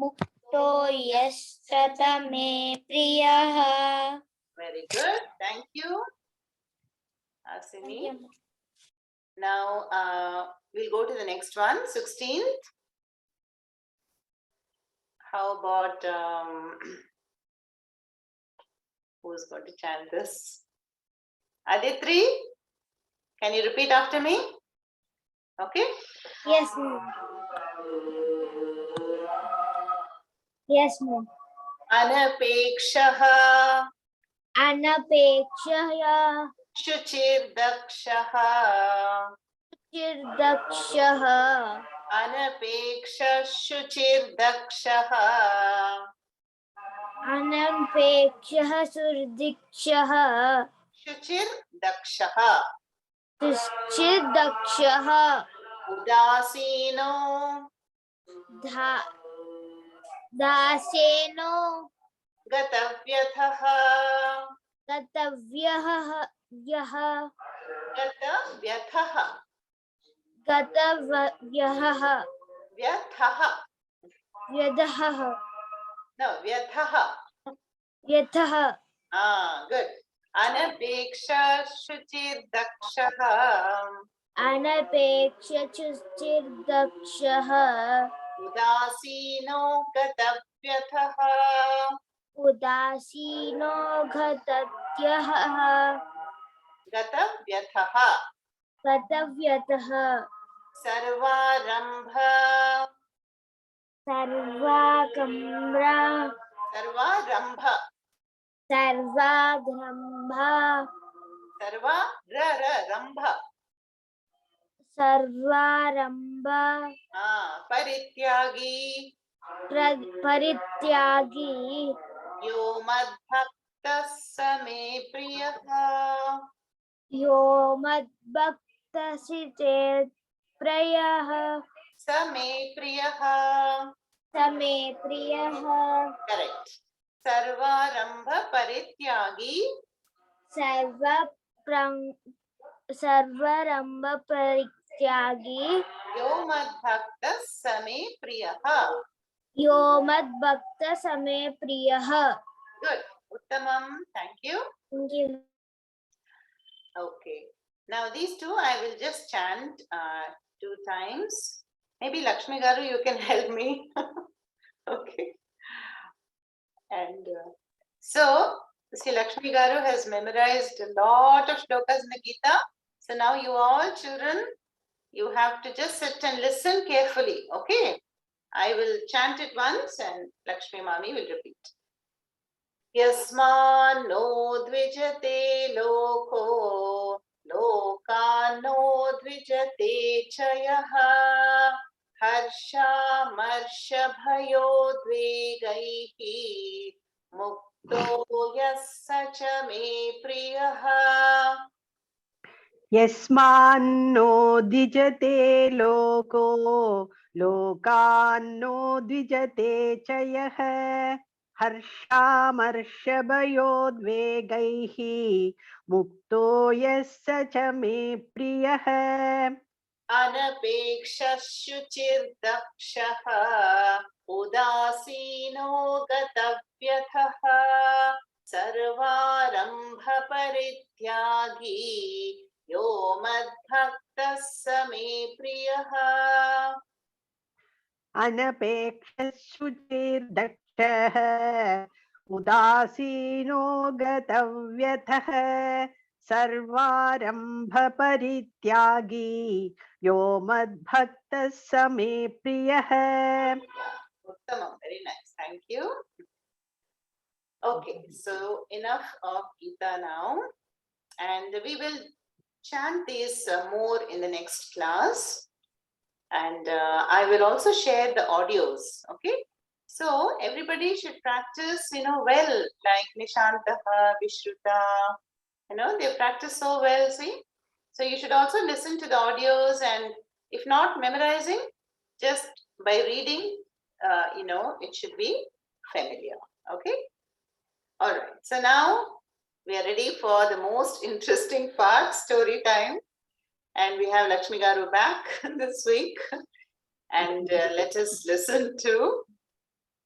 मुक्तो यस्य च मे प्रियः Very good. Thank you, Asini. Now we'll go to the next one, 16th. How about who's going to chant this? Aditri, can you repeat after me? Okay. Yes, ma'am. Yes, ma'am. Anapekshah Anapekshaya शुचिर्दक्षः. चिर्दक्षः अनपेक्षः शुचिर्दक्षः. अनपेक्षः सुर्दिक्षः शुचिर्दक्षः. चिर्दक्षः उदासीनो दासेनो गतव्यथः. गतव्यः यः गतव्यथः. गतव्यः व्यथः. व्यधः No, व्यथः. यथः Good. अनपेक्षा शुचिर्दक्षः. अनपेक्षचिर्दक्षः उदासीनो गतव्यथः. उदासीनो गतव्यः गतव्यथः. गतव्यतः सर्वारंभ सर्वागम्र सर्वारंभ सर्वागम्भ सर्वारंभ सर्वारंभ परित्यागी परित्यागी यो मद्भक्तः स मे प्रियः. यो मद्भक्तः चेत् प्रियः स मे प्रियः. स मे प्रियः. करेक्ट. सर्वारंभ परित्यागी सर्वारंभ परित्यागी यो मद्भक्तः स मे प्रियः. यो मद्भक्तः स मे प्रियः. Good. Uttamam. Thank you. Thank you. Okay. Now these two I will just chant 2 times. Maybe Lakshmi Garu, you can help me. Okay. And so, see, Lakshmi Garu has memorized a lot of shlokas in the Gita. So now you all children, you have to just sit and listen carefully. Okay. I will chant it once and Lakshmi Mami will repeat. Yasmano dvijate loko lokano dvijate chayaha harsha marsha bhayodvegaihi mukto yassa cha me priyaha. यस्मान्नो द्विजते लोको लोकान्नो द्विजते च यः हर्षामर्षभयोद्वेगैः मुक्तो यस्य च मे प्रियः. अनपेक्षशुचिर्दक्षः उदासीनो गतव्यथः सर्वारम्भपरित्यागी यो मद्भक्तः स मे प्रियः. अनपेक्षशुचिर्दक्षः उदासीनो गतव्यथः सर्वारम्भपरित्यागी यो मद्भक्तः स मे प्रियः. Uttamam, very nice. Thank you. Okay, so enough of Gita now, and we will chant these more in the next class, and I will also share the audios. Okay, so everybody should practice, well, like Nishantaha, Vishruta, they practice so well. See, so you should also listen to the audios, and if not memorizing, just by reading, it should be familiar. Okay. All right. So now we are ready for the most interesting part, story time. And we have Lakshmi Garu back this week. And let us listen to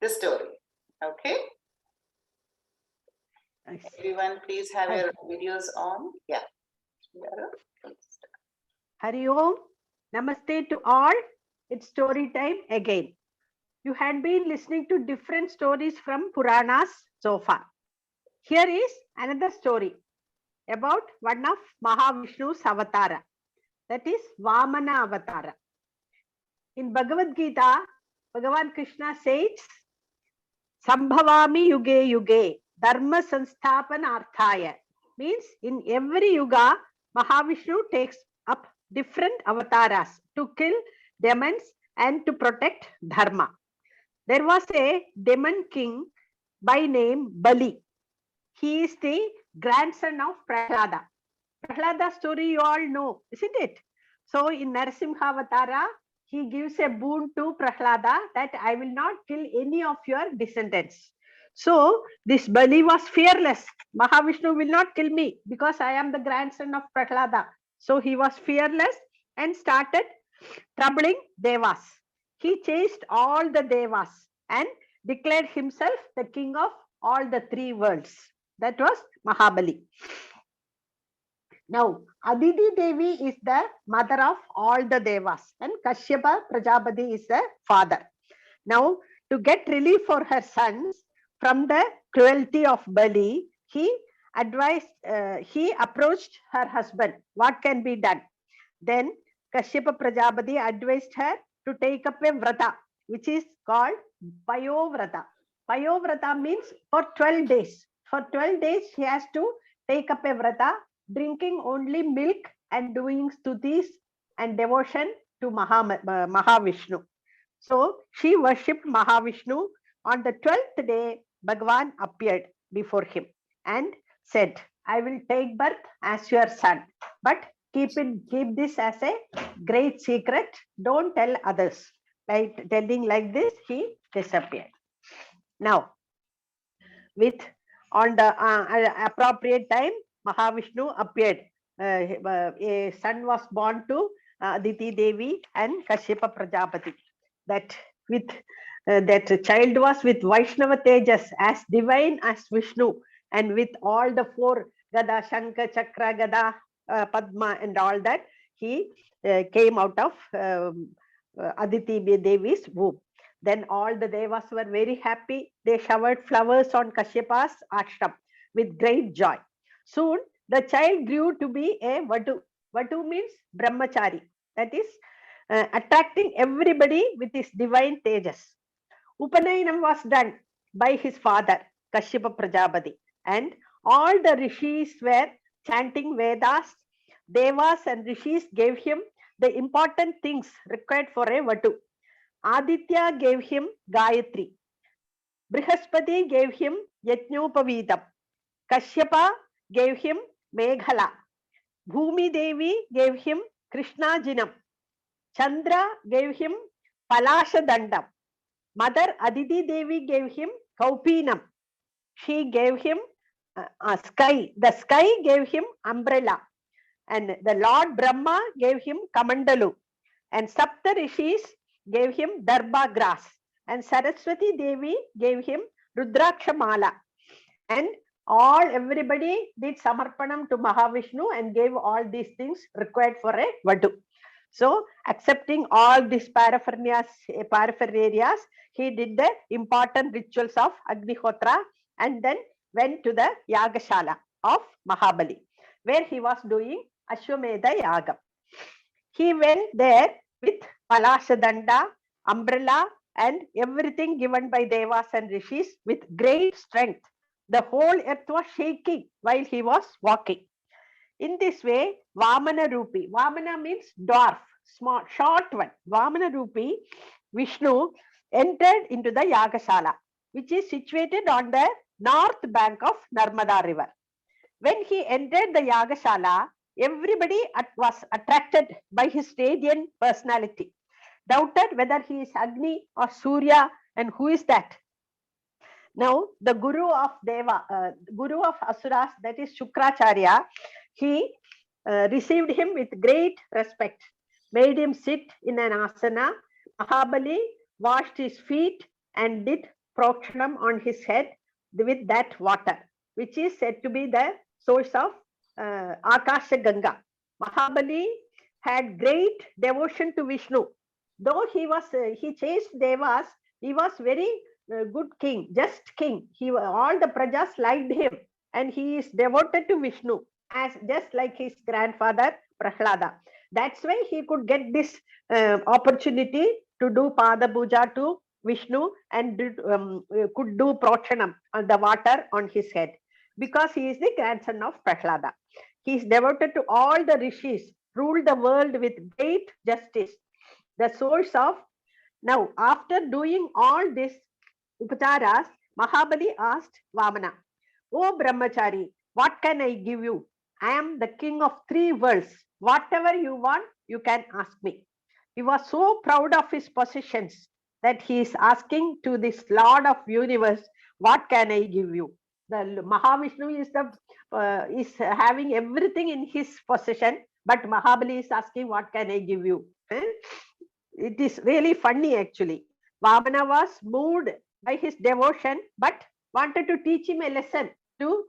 the story. Okay. Everyone, please have your videos on. Yeah. Lakshmi Garu, please. Hari Om. Namaste to all. It's story time again. You had been listening to different stories from Puranas so far. Here is another story about one of Mahavishnu's avatara, that is Vamana avatara. In Bhagavad Gita, Bhagavan Krishna says, Sambhavami yuge yuge, dharma sansthapanarthaya. Means in every yuga, Mahavishnu takes up different avatars to kill demons and to protect dharma. There was a demon king by name Bali. He is the grandson of Prahlada. Prahlada story you all know, isn't it? So in Narasimha Avatara, he gives a boon to Prahlada that I will not kill any of your descendants. So this Bali was fearless. Mahavishnu will not kill me because I am the grandson of Prahlada. So he was fearless and started troubling Devas. He chased all the Devas and declared himself the king of all the three worlds. That was Mahabali. Now, Aditi Devi is the mother of all the Devas and Kashyapa Prajapati is the father. Now, to get relief for her sons from the cruelty of Bali, he approached her husband. What can be done? Then Kashyapa Prajapati advised her to take up a vrata, which is called Payovrata. Payovrata means for 12 days. For 12 days, she has to take up a vrata, drinking only milk and doing stutis and devotion to Mahavishnu. So she worshipped Mahavishnu. On the 12th day, Bhagavan appeared before him and said, I will take birth as your son, but keep this as a great secret. Don't tell others. Like telling like this, he disappeared. Now, on the appropriate time, Mahavishnu appeared. A son was born to Aditi Devi and Kashyapa Prajapati. That child was with Vaishnava Tejas, as divine as Vishnu, and with all the four Gada, Shankha, Chakra, Gada, Padma, and all that, he came out of Aditi Devi's womb. Then all the Devas were very happy. They showered flowers on Kashyapa's ashram with great joy. Soon, the child grew to be a Vadu. Vadu means Brahmachari. That is attracting everybody with his divine tejas. Upanayanam was done by his father, Kashyapa Prajapati. And all the rishis were chanting Vedas. Devas and rishis gave him the important things required for a Vadu. Aditya gave him Gayatri. Brihaspati gave him Yajnopavidam. Kashyapa gave him Meghala. Bhumi Devi gave him Krishna Jinam. Chandra gave him Palasha Dandam. Mother Aditi Devi gave him Kaupinam. She gave him sky. The sky gave him umbrella. And the Lord Brahma gave him Kamandalu. And Sapta Rishis gave him Darba grass. And Saraswati Devi gave him Rudraksha Mala. And everybody did Samarpanam to Mahavishnu and gave all these things required for a Vadu. So, accepting all these paraphernalias, he did the important rituals of Agnihotra and then went to the Yagashala of Mahabali, where he was doing Ashwamedha Yagam. He went there with Palashadanda, umbrella, and everything given by Devas and Rishis with great strength. The whole earth was shaking while he was walking. In this way, Vamana Rupi, Vamana means dwarf, small, short one. Vamana Rupi, Vishnu entered into the Yagashala, which is situated on the north bank of Narmada river. When he entered the Yagashala, everybody was attracted by his radiant personality, doubted whether he is Agni or Surya, and who is that? Now, the Guru of Guru of Asuras, that is Shukracharya, he received him with great respect, made him sit in an asana. Mahabali washed his feet and did prokshanam on his head with that water, which is said to be the source of Akasha Ganga. Mahabali had great devotion to Vishnu. Though he chased Devas, he was very good king, just king. All the prajas liked him, and he is devoted to Vishnu, as just like his grandfather Prahlada. That's why he could get this opportunity to do Pada Puja to Vishnu and could do Prokshanam on the water on his head, because he is the grandson of Prahlada. He is devoted to all the rishis, ruled the world with great justice. The source of, now after doing all this upacharas, Mahabali asked Vamana, "O Brahmachari, what can I give you? I am the king of 3 worlds. Whatever you want, you can ask me." He was so proud of his possessions that he is asking to this Lord of universe, "What can I give you?" The Mahavishnu is having everything in his possession, but Mahabali is asking, "What can I give you?" It is really funny actually. Vamana was moved by his devotion, but wanted to teach him a lesson to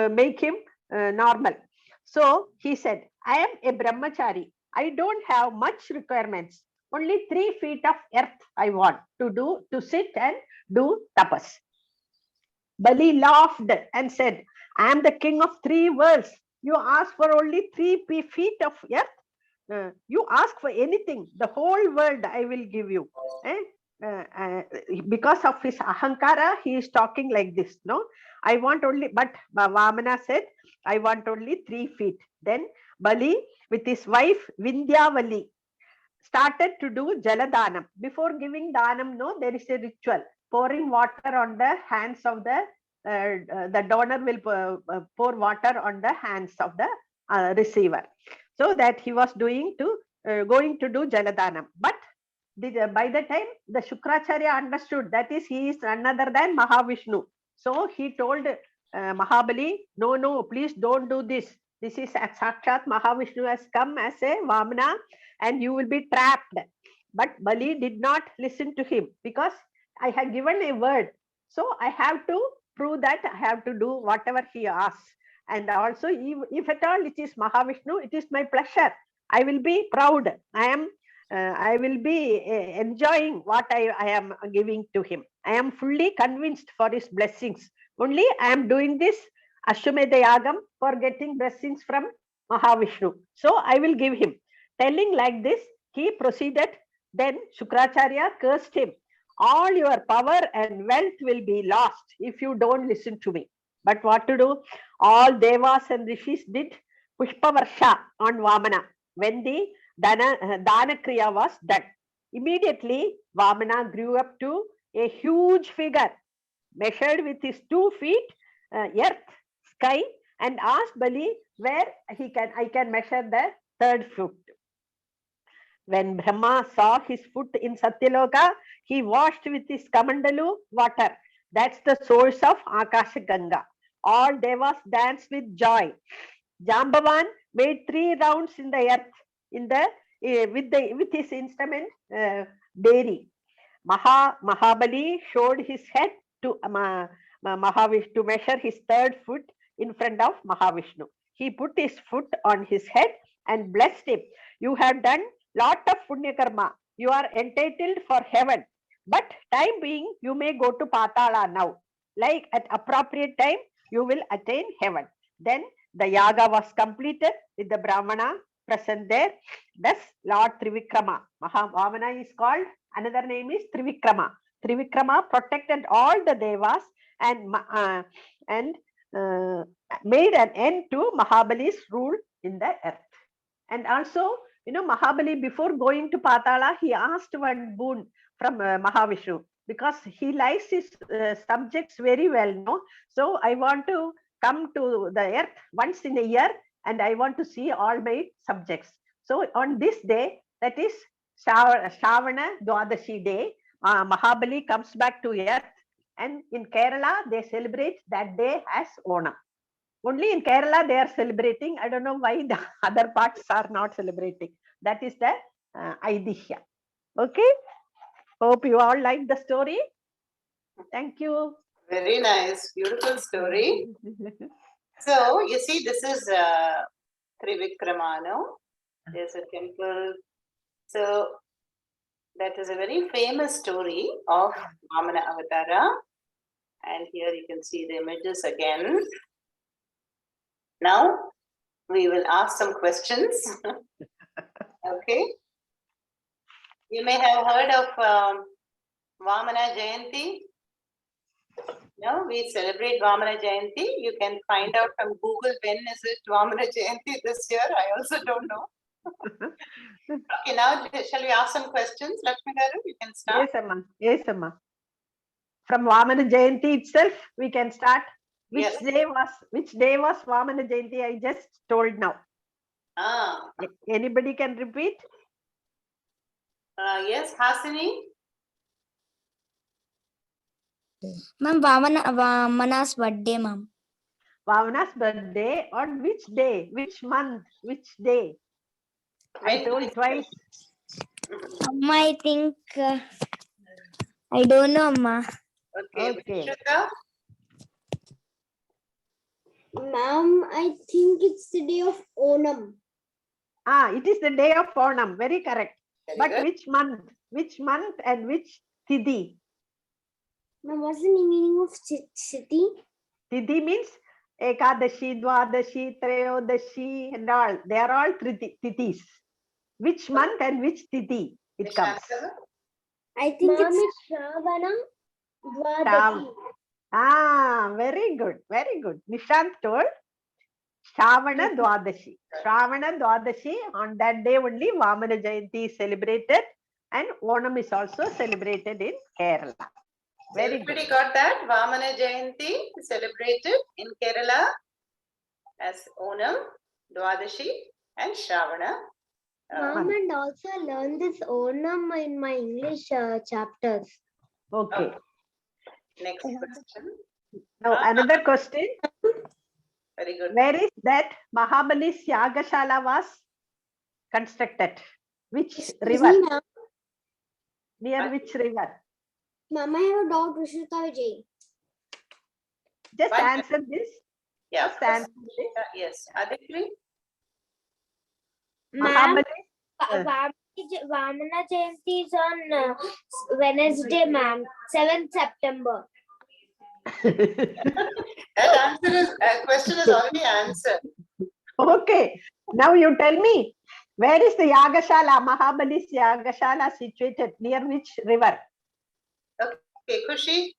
make him normal. So he said, "I am a brahmachari. I don't have much requirements. Only 3 feet of earth I want to sit and do tapas." Bali laughed and said, "I am the king of 3 worlds. You ask for only 3 feet of earth? You ask for anything, the whole world I will give you." Because of his ahankara, he is talking like this. No, I want only, but Vamana said, "I want only 3 feet. Then Bali with his wife Vindhyavali started to do jaladanam. Before giving danam, no, there is a ritual. Pouring water on the hands of the donor will pour water on the hands of the receiver. So that he was going to do jaladanam. But by the time the Shukracharya understood, that is, he is none other than Mahavishnu. So he told Mahabali, no, please don't do this. This is Sakshat Mahavishnu has come as a Vamana and you will be trapped. But Bali did not listen to him, because I have given a word. So I have to prove that I have to do whatever he asks. And also, if at all it is Mahavishnu, it is my pleasure. I will be proud. I will be enjoying what I am giving to him. I am fully convinced for his blessings. Only I am doing this Ashwamedha Yagam for getting blessings from Mahavishnu. So I will give him. Telling like this, he proceeded. Then Shukracharya cursed him. "All your power and wealth will be lost if you don't listen to me." But what to do? All Devas and Rishis did Pushpavarsha on Vamana when the Dana Kriya was done. Immediately, Vamana grew up to a huge figure, measured with his 2 feet, earth, sky, and asked Bali where I can measure the 3rd foot. When Brahma saw his foot in Satyaloka, he washed with his Kamandalu water. That's the source of Akasha Ganga. All Devas danced with joy. Jambavan made 3 rounds in the earth, in the with his instrument Deri. Mahabali showed his head to Mahavishnu to measure his third foot in front of Mahavishnu. He put his foot on his head and blessed him. You have done lot of punya karma. You are entitled for heaven. But time being, you may go to Patala now. Like at appropriate time, you will attain heaven. Then the yaga was completed with the Brahmana present there. Thus, Lord Trivikrama. Mahavamana is called, another name is Trivikrama. Trivikrama protected all the devas and made an end to Mahabali's rule in the earth. And also, Mahabali, before going to Patala, he asked one boon from Mahavishnu, because he likes his subjects very well. No? So I want to come to the earth once in a year and I want to see all my subjects. So on this day, that is Shravana Dwadashi day, Mahabali comes back to earth, and in Kerala, they celebrate that day as Onam. Only in Kerala, they are celebrating. I don't know why the other parts are not celebrating. That is the Aidihya. Okay. Hope you all like the story. Thank you. Very nice, beautiful story. So you see, this is Trivikramano. There's a temple. So that is a very famous story of Vamana Avatara. And here you can see the images again. Now we will ask some questions. Okay. You may have heard of Vamana Jayanti. No, we celebrate Vamana Jayanti. You can find out from Google when is it Vamana Jayanti this year. I also don't know. Okay, now shall we ask some questions? Lakshmi Garu, you can start. Yes, Amma. Yes, Amma. From Vamana Jayanti itself, we can start. Which day was Vamana Jayanti? I just told now. Anybody can repeat? Yes, Hasini. Ma'am, Vamana's birthday, ma'am. Vamana's birthday on which day? Which month? Which day? I told twice. Amma, I think I don't know, Amma. Okay. Vishruta? Ma'am, I think it's the day of Onam. It is the day of Onam. Very correct. Very But good. which month? Which month and which Tithi? Ma'am, what's the meaning of city? Tithi means Ekadashi, Dwadashi, Treyodashi and all. They are all Tithis. Which month and which Tithi it comes? Nishantana? I think it's Shravana Dwadashi. Very good. Very good. Nishant told Shravana Dwadashi. Shravana Dwadashi, on that day only Vamana Jayanti is celebrated and Onam is also celebrated in Kerala. Very good. Everybody got that? Vamana Jayanti celebrated in Kerala as Onam, Dwadashi and Shravana. Ma'am, and also I learned this Onam in my English chapters. Okay. Next question. Now another question. Very good. Where is that Mahabali's Yagashala was constructed? Which river? Near which river? Ma'am, I have a doubt, Vishruta Vijay. Just One answer this. Yeah. Just answer this. Yes. Aditri? Ma'am, Mahabali. Vamana Jayanti is on Wednesday, ma'am, 7th September. That question is already answered. Okay. Now you tell me, where is the Yagashala, Mahabali's Yagashala situated? Near which river? Okay, Khushi?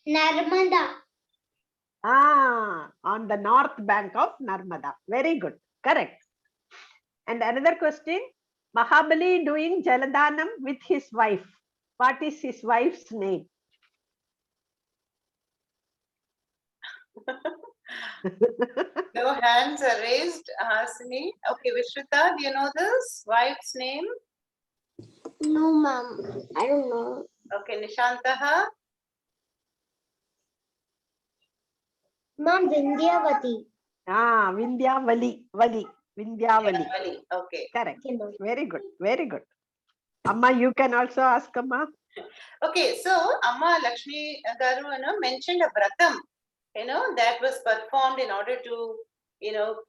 Narmada. On the north bank of Narmada. Very good. Correct. And another question, Mahabali doing Jaladanam with his wife. What is his wife's name? No hands are raised, Hasini. Okay, Vishruta, do you know this wife's name? No, ma'am, I don't know. Okay, Nishantaha. Ma'am, Vindhyavati. Vindhyavali. Vindhyavali. Vindhyavali. Okay. Correct. Very good. Very good. Amma, you can also ask Amma. Okay, so Amma Lakshmi Garu, mentioned a vratam, that was performed in order to,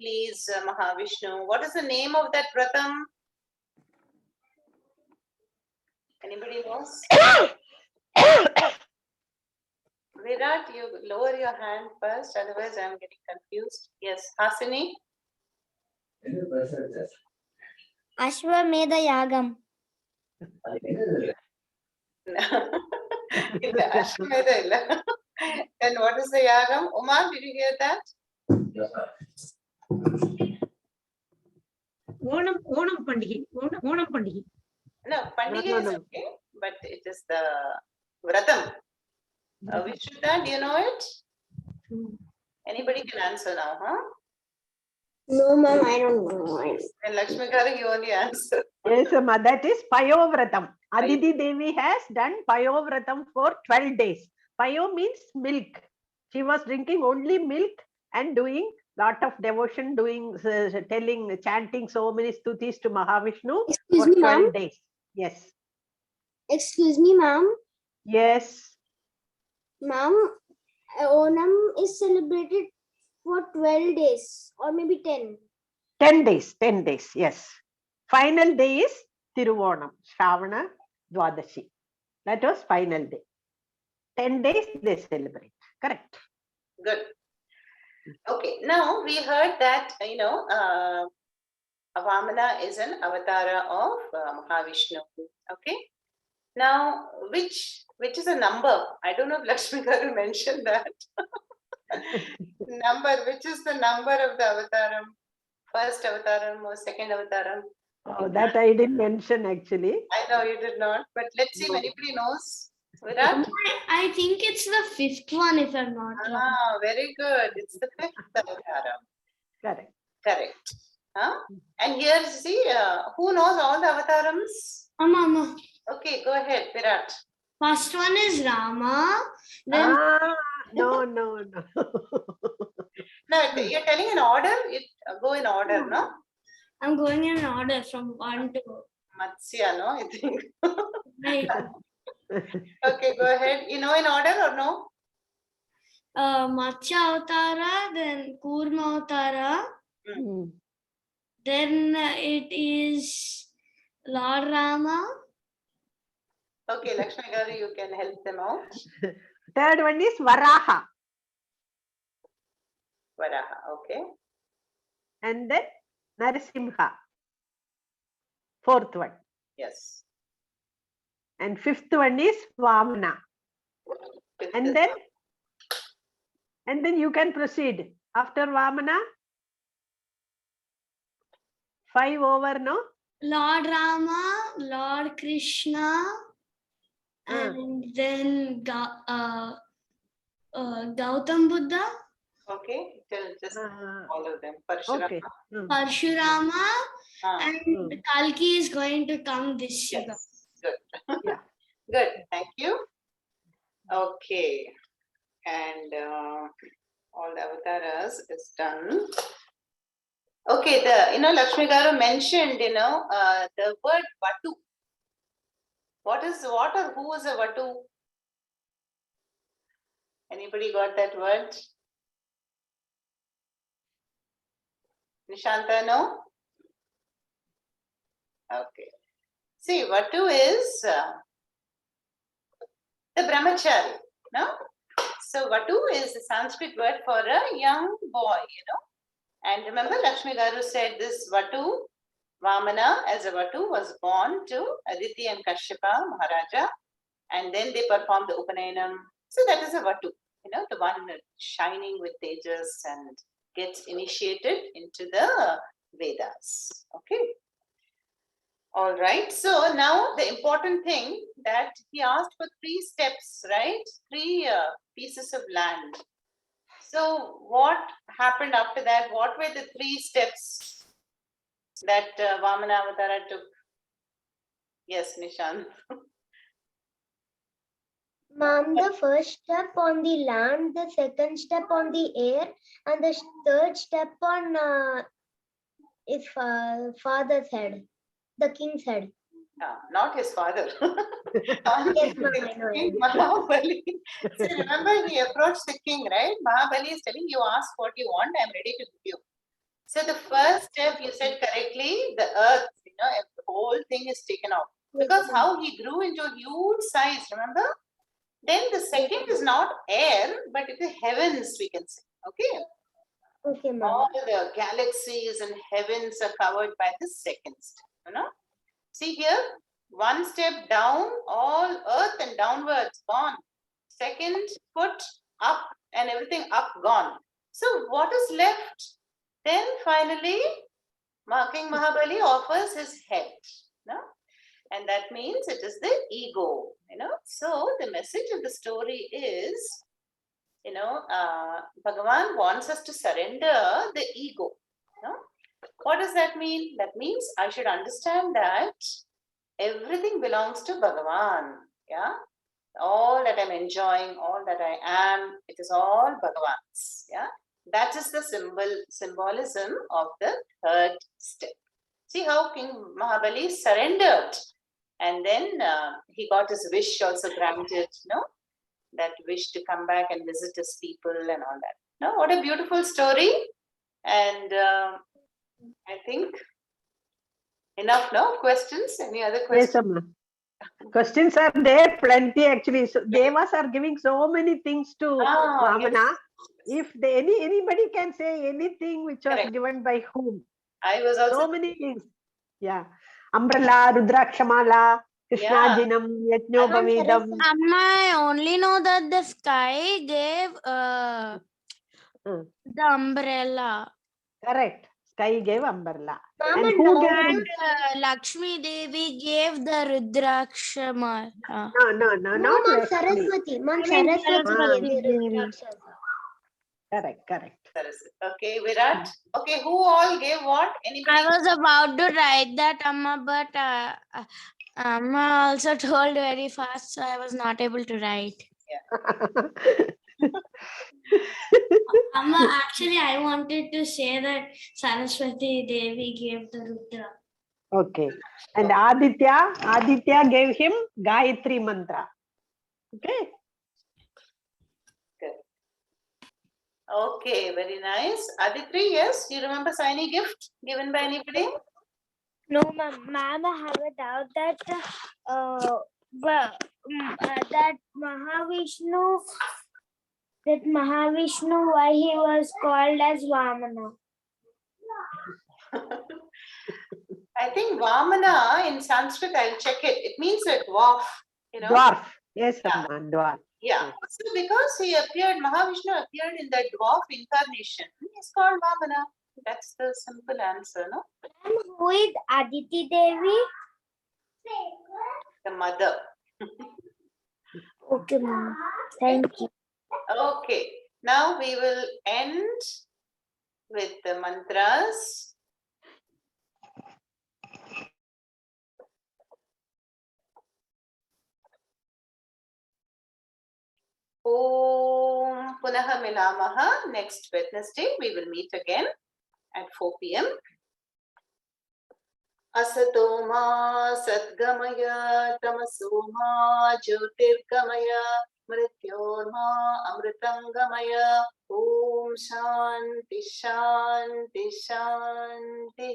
please Mahavishnu. What is the name of that vratam? Anybody knows? Virat, you lower your hand first, otherwise I'm getting confused. Yes, Hasini. Ashwamedha Yagam. Illa, Ashwamedha illa. Then what is the yagam? Uma, did you hear that? Onam Pandigi. Onam Pandigi. No, Pandiga No, is no. okay, but it is the Vratam. Vishuddha, do you know it? Anybody can answer now, huh? No, ma'am, I don't know. And Lakshmi Garu, you only answer. Yes, Amma, that is Payovratam. Aditi Devi has done Payovratam for 12 days. Payo means milk. She was drinking only milk and doing lot of devotion, doing, telling, chanting so many stutis to Mahavishnu Excuse for me, 12 ma'am. days. Yes. Excuse me, ma'am. Yes. Ma'am, Onam is celebrated for 12 days or maybe 10. 10 days. 10 days. Yes. Final day is Tiruvonam, Shravana Dwadashi. That was final day. 10 days they celebrate. Correct. Good. Okay, now we heard that, Vamana is an avatara of Mahavishnu. Okay. Now, which is a number? I don't know if Lakshmi Garu mentioned that. Number, which is the number of the avataram? First avataram or second avataram? Oh, that I didn't mention actually. I know you did not, but let's see if No. anybody knows. Virat? I think it's the fifth one, if I'm not wrong. Ah, very good. It's the fifth avataram. Correct. Correct. Huh? And here, see, who knows all the avatarams? Amma. Okay, go ahead, Virat. First one is Rama. Then No. No, you're telling in order. Go in order, no? I'm going in order from 1 to Matsya, no? I think. 9. Okay, go ahead. You know in order or no? Matsya Avtara, then Kurma Avtara, Hmm. then it is Lord Rama, Okay, Lakshmi Garu, you can help them out. Third one is Varaha. Varaha, okay. And then Narasimha. Fourth one. Yes. And fifth one is Vamana. Fifth And is- then you can proceed. After Vamana, 5 over, no? Lord Rama, Lord Krishna, and then Gautam Buddha, Okay, tell just Uh, all of them. Parshurama. okay. Hmm. Parshurama, Ah, and Kalki is going to come this year. yes, good. Yeah. Good, thank you. Okay, and all the avatars is done. Okay, Lakshmi Garu mentioned, the word Vatu. What or who is a Vatu? Anybody got that word? Nishanta, no? Okay. See, Vatu is the brahmachari, no? So Vatu is the Sanskrit word for a young boy, And remember, Lakshmi Garu said this Vatu, Vamana as a Vatu was born to Aditi and Kashyapa Maharaja, and then they performed the Upanayana. So that is a Vatu, the one shining with tejas and gets initiated into the Vedas. Okay. All right. So now the important thing that he asked for 3 steps, right? 3 pieces of land. So what happened after that? What were the 3 steps that Vamana Avatara took? Yes, Nishant. Ma'am, the first step on the land, the second step on the air, and the third step on is father's head, the king's head. Not his father. Yes, ma'am, I know. King Mahabali. So remember, he approached the king, right? Mahabali is telling, you ask what you want, I'm ready to give you. So the first step you said correctly, the earth, the whole thing is taken off. Because how he grew into a huge size, remember? Then the second is not air, but it is heavens, we can say. Okay. Okay, ma'am. All the galaxies and heavens are covered by the second step, See here, one step down, all earth and downwards gone. Second foot up and everything up gone. So what is left? Then finally, King Mahabali offers his head. No? And that means it is the ego. So the message of the story is, Bhagavan wants us to surrender the ego. What does that mean? That means I should understand that everything belongs to Bhagavan. Yeah. All that I'm enjoying, all that I am, it is all Bhagavan's. Yeah. That is the symbolism of the third step. See how King Mahabali surrendered, and then he got his wish also granted, that wish to come back and visit his people and all that. No, what a beautiful story. And I think enough, no? Questions? Any other questions? Yes, Amma. Questions are there plenty actually. So Devas are giving so many things to Vamana. Yes. If anybody can say anything which was Correct. given by whom, I was also so many things. Yeah, Umbrella, Rudrakshamala, Krishnajinam, Yajñopavidam. Amma, I only know that the sky gave the umbrella. Correct. Sky gave umbrella. Ma'am, And and who down gave? Lakshmi Devi gave the Rudrakshama. No, No, not ma'am, Lakshmi. Saraswati. Ma'am, I mean, Saraswati gave the Devi. Rudrakshas. Correct. okay, Virat. Okay, who all gave what? Anybody? I was about to write that, Amma, but Amma also told very fast, so I was not able to write. Amma, actually, I wanted to say that Saraswati Devi gave the Rudra. Okay. And Aditya gave him Gayatri mantra. Okay. Okay, very nice. Aditri, yes, do you remember any gift given by anybody? No, ma'am, I have a doubt that that Mahavishnu, why he was called as Vamana. I think Vamana in Sanskrit, I'll check it. It means a dwarf, Dwarf. Yes, Yeah. Amma, dwarf. Yeah. So because he appeared, Mahavishnu appeared in the dwarf incarnation, he's called Vamana. That's the simple answer, no? And who is Aditi Devi? The mother. Okay, ma'am. Thank you. Okay. Now we will end with the mantras. Om Punaha Milamaha. Next Wednesday, we will meet again at 4 p.m. Asatoma Satgamaya Tamasoma Jyotirgamaya Mrityorma Amritangamaya. Om Shanti Shanti Shanti.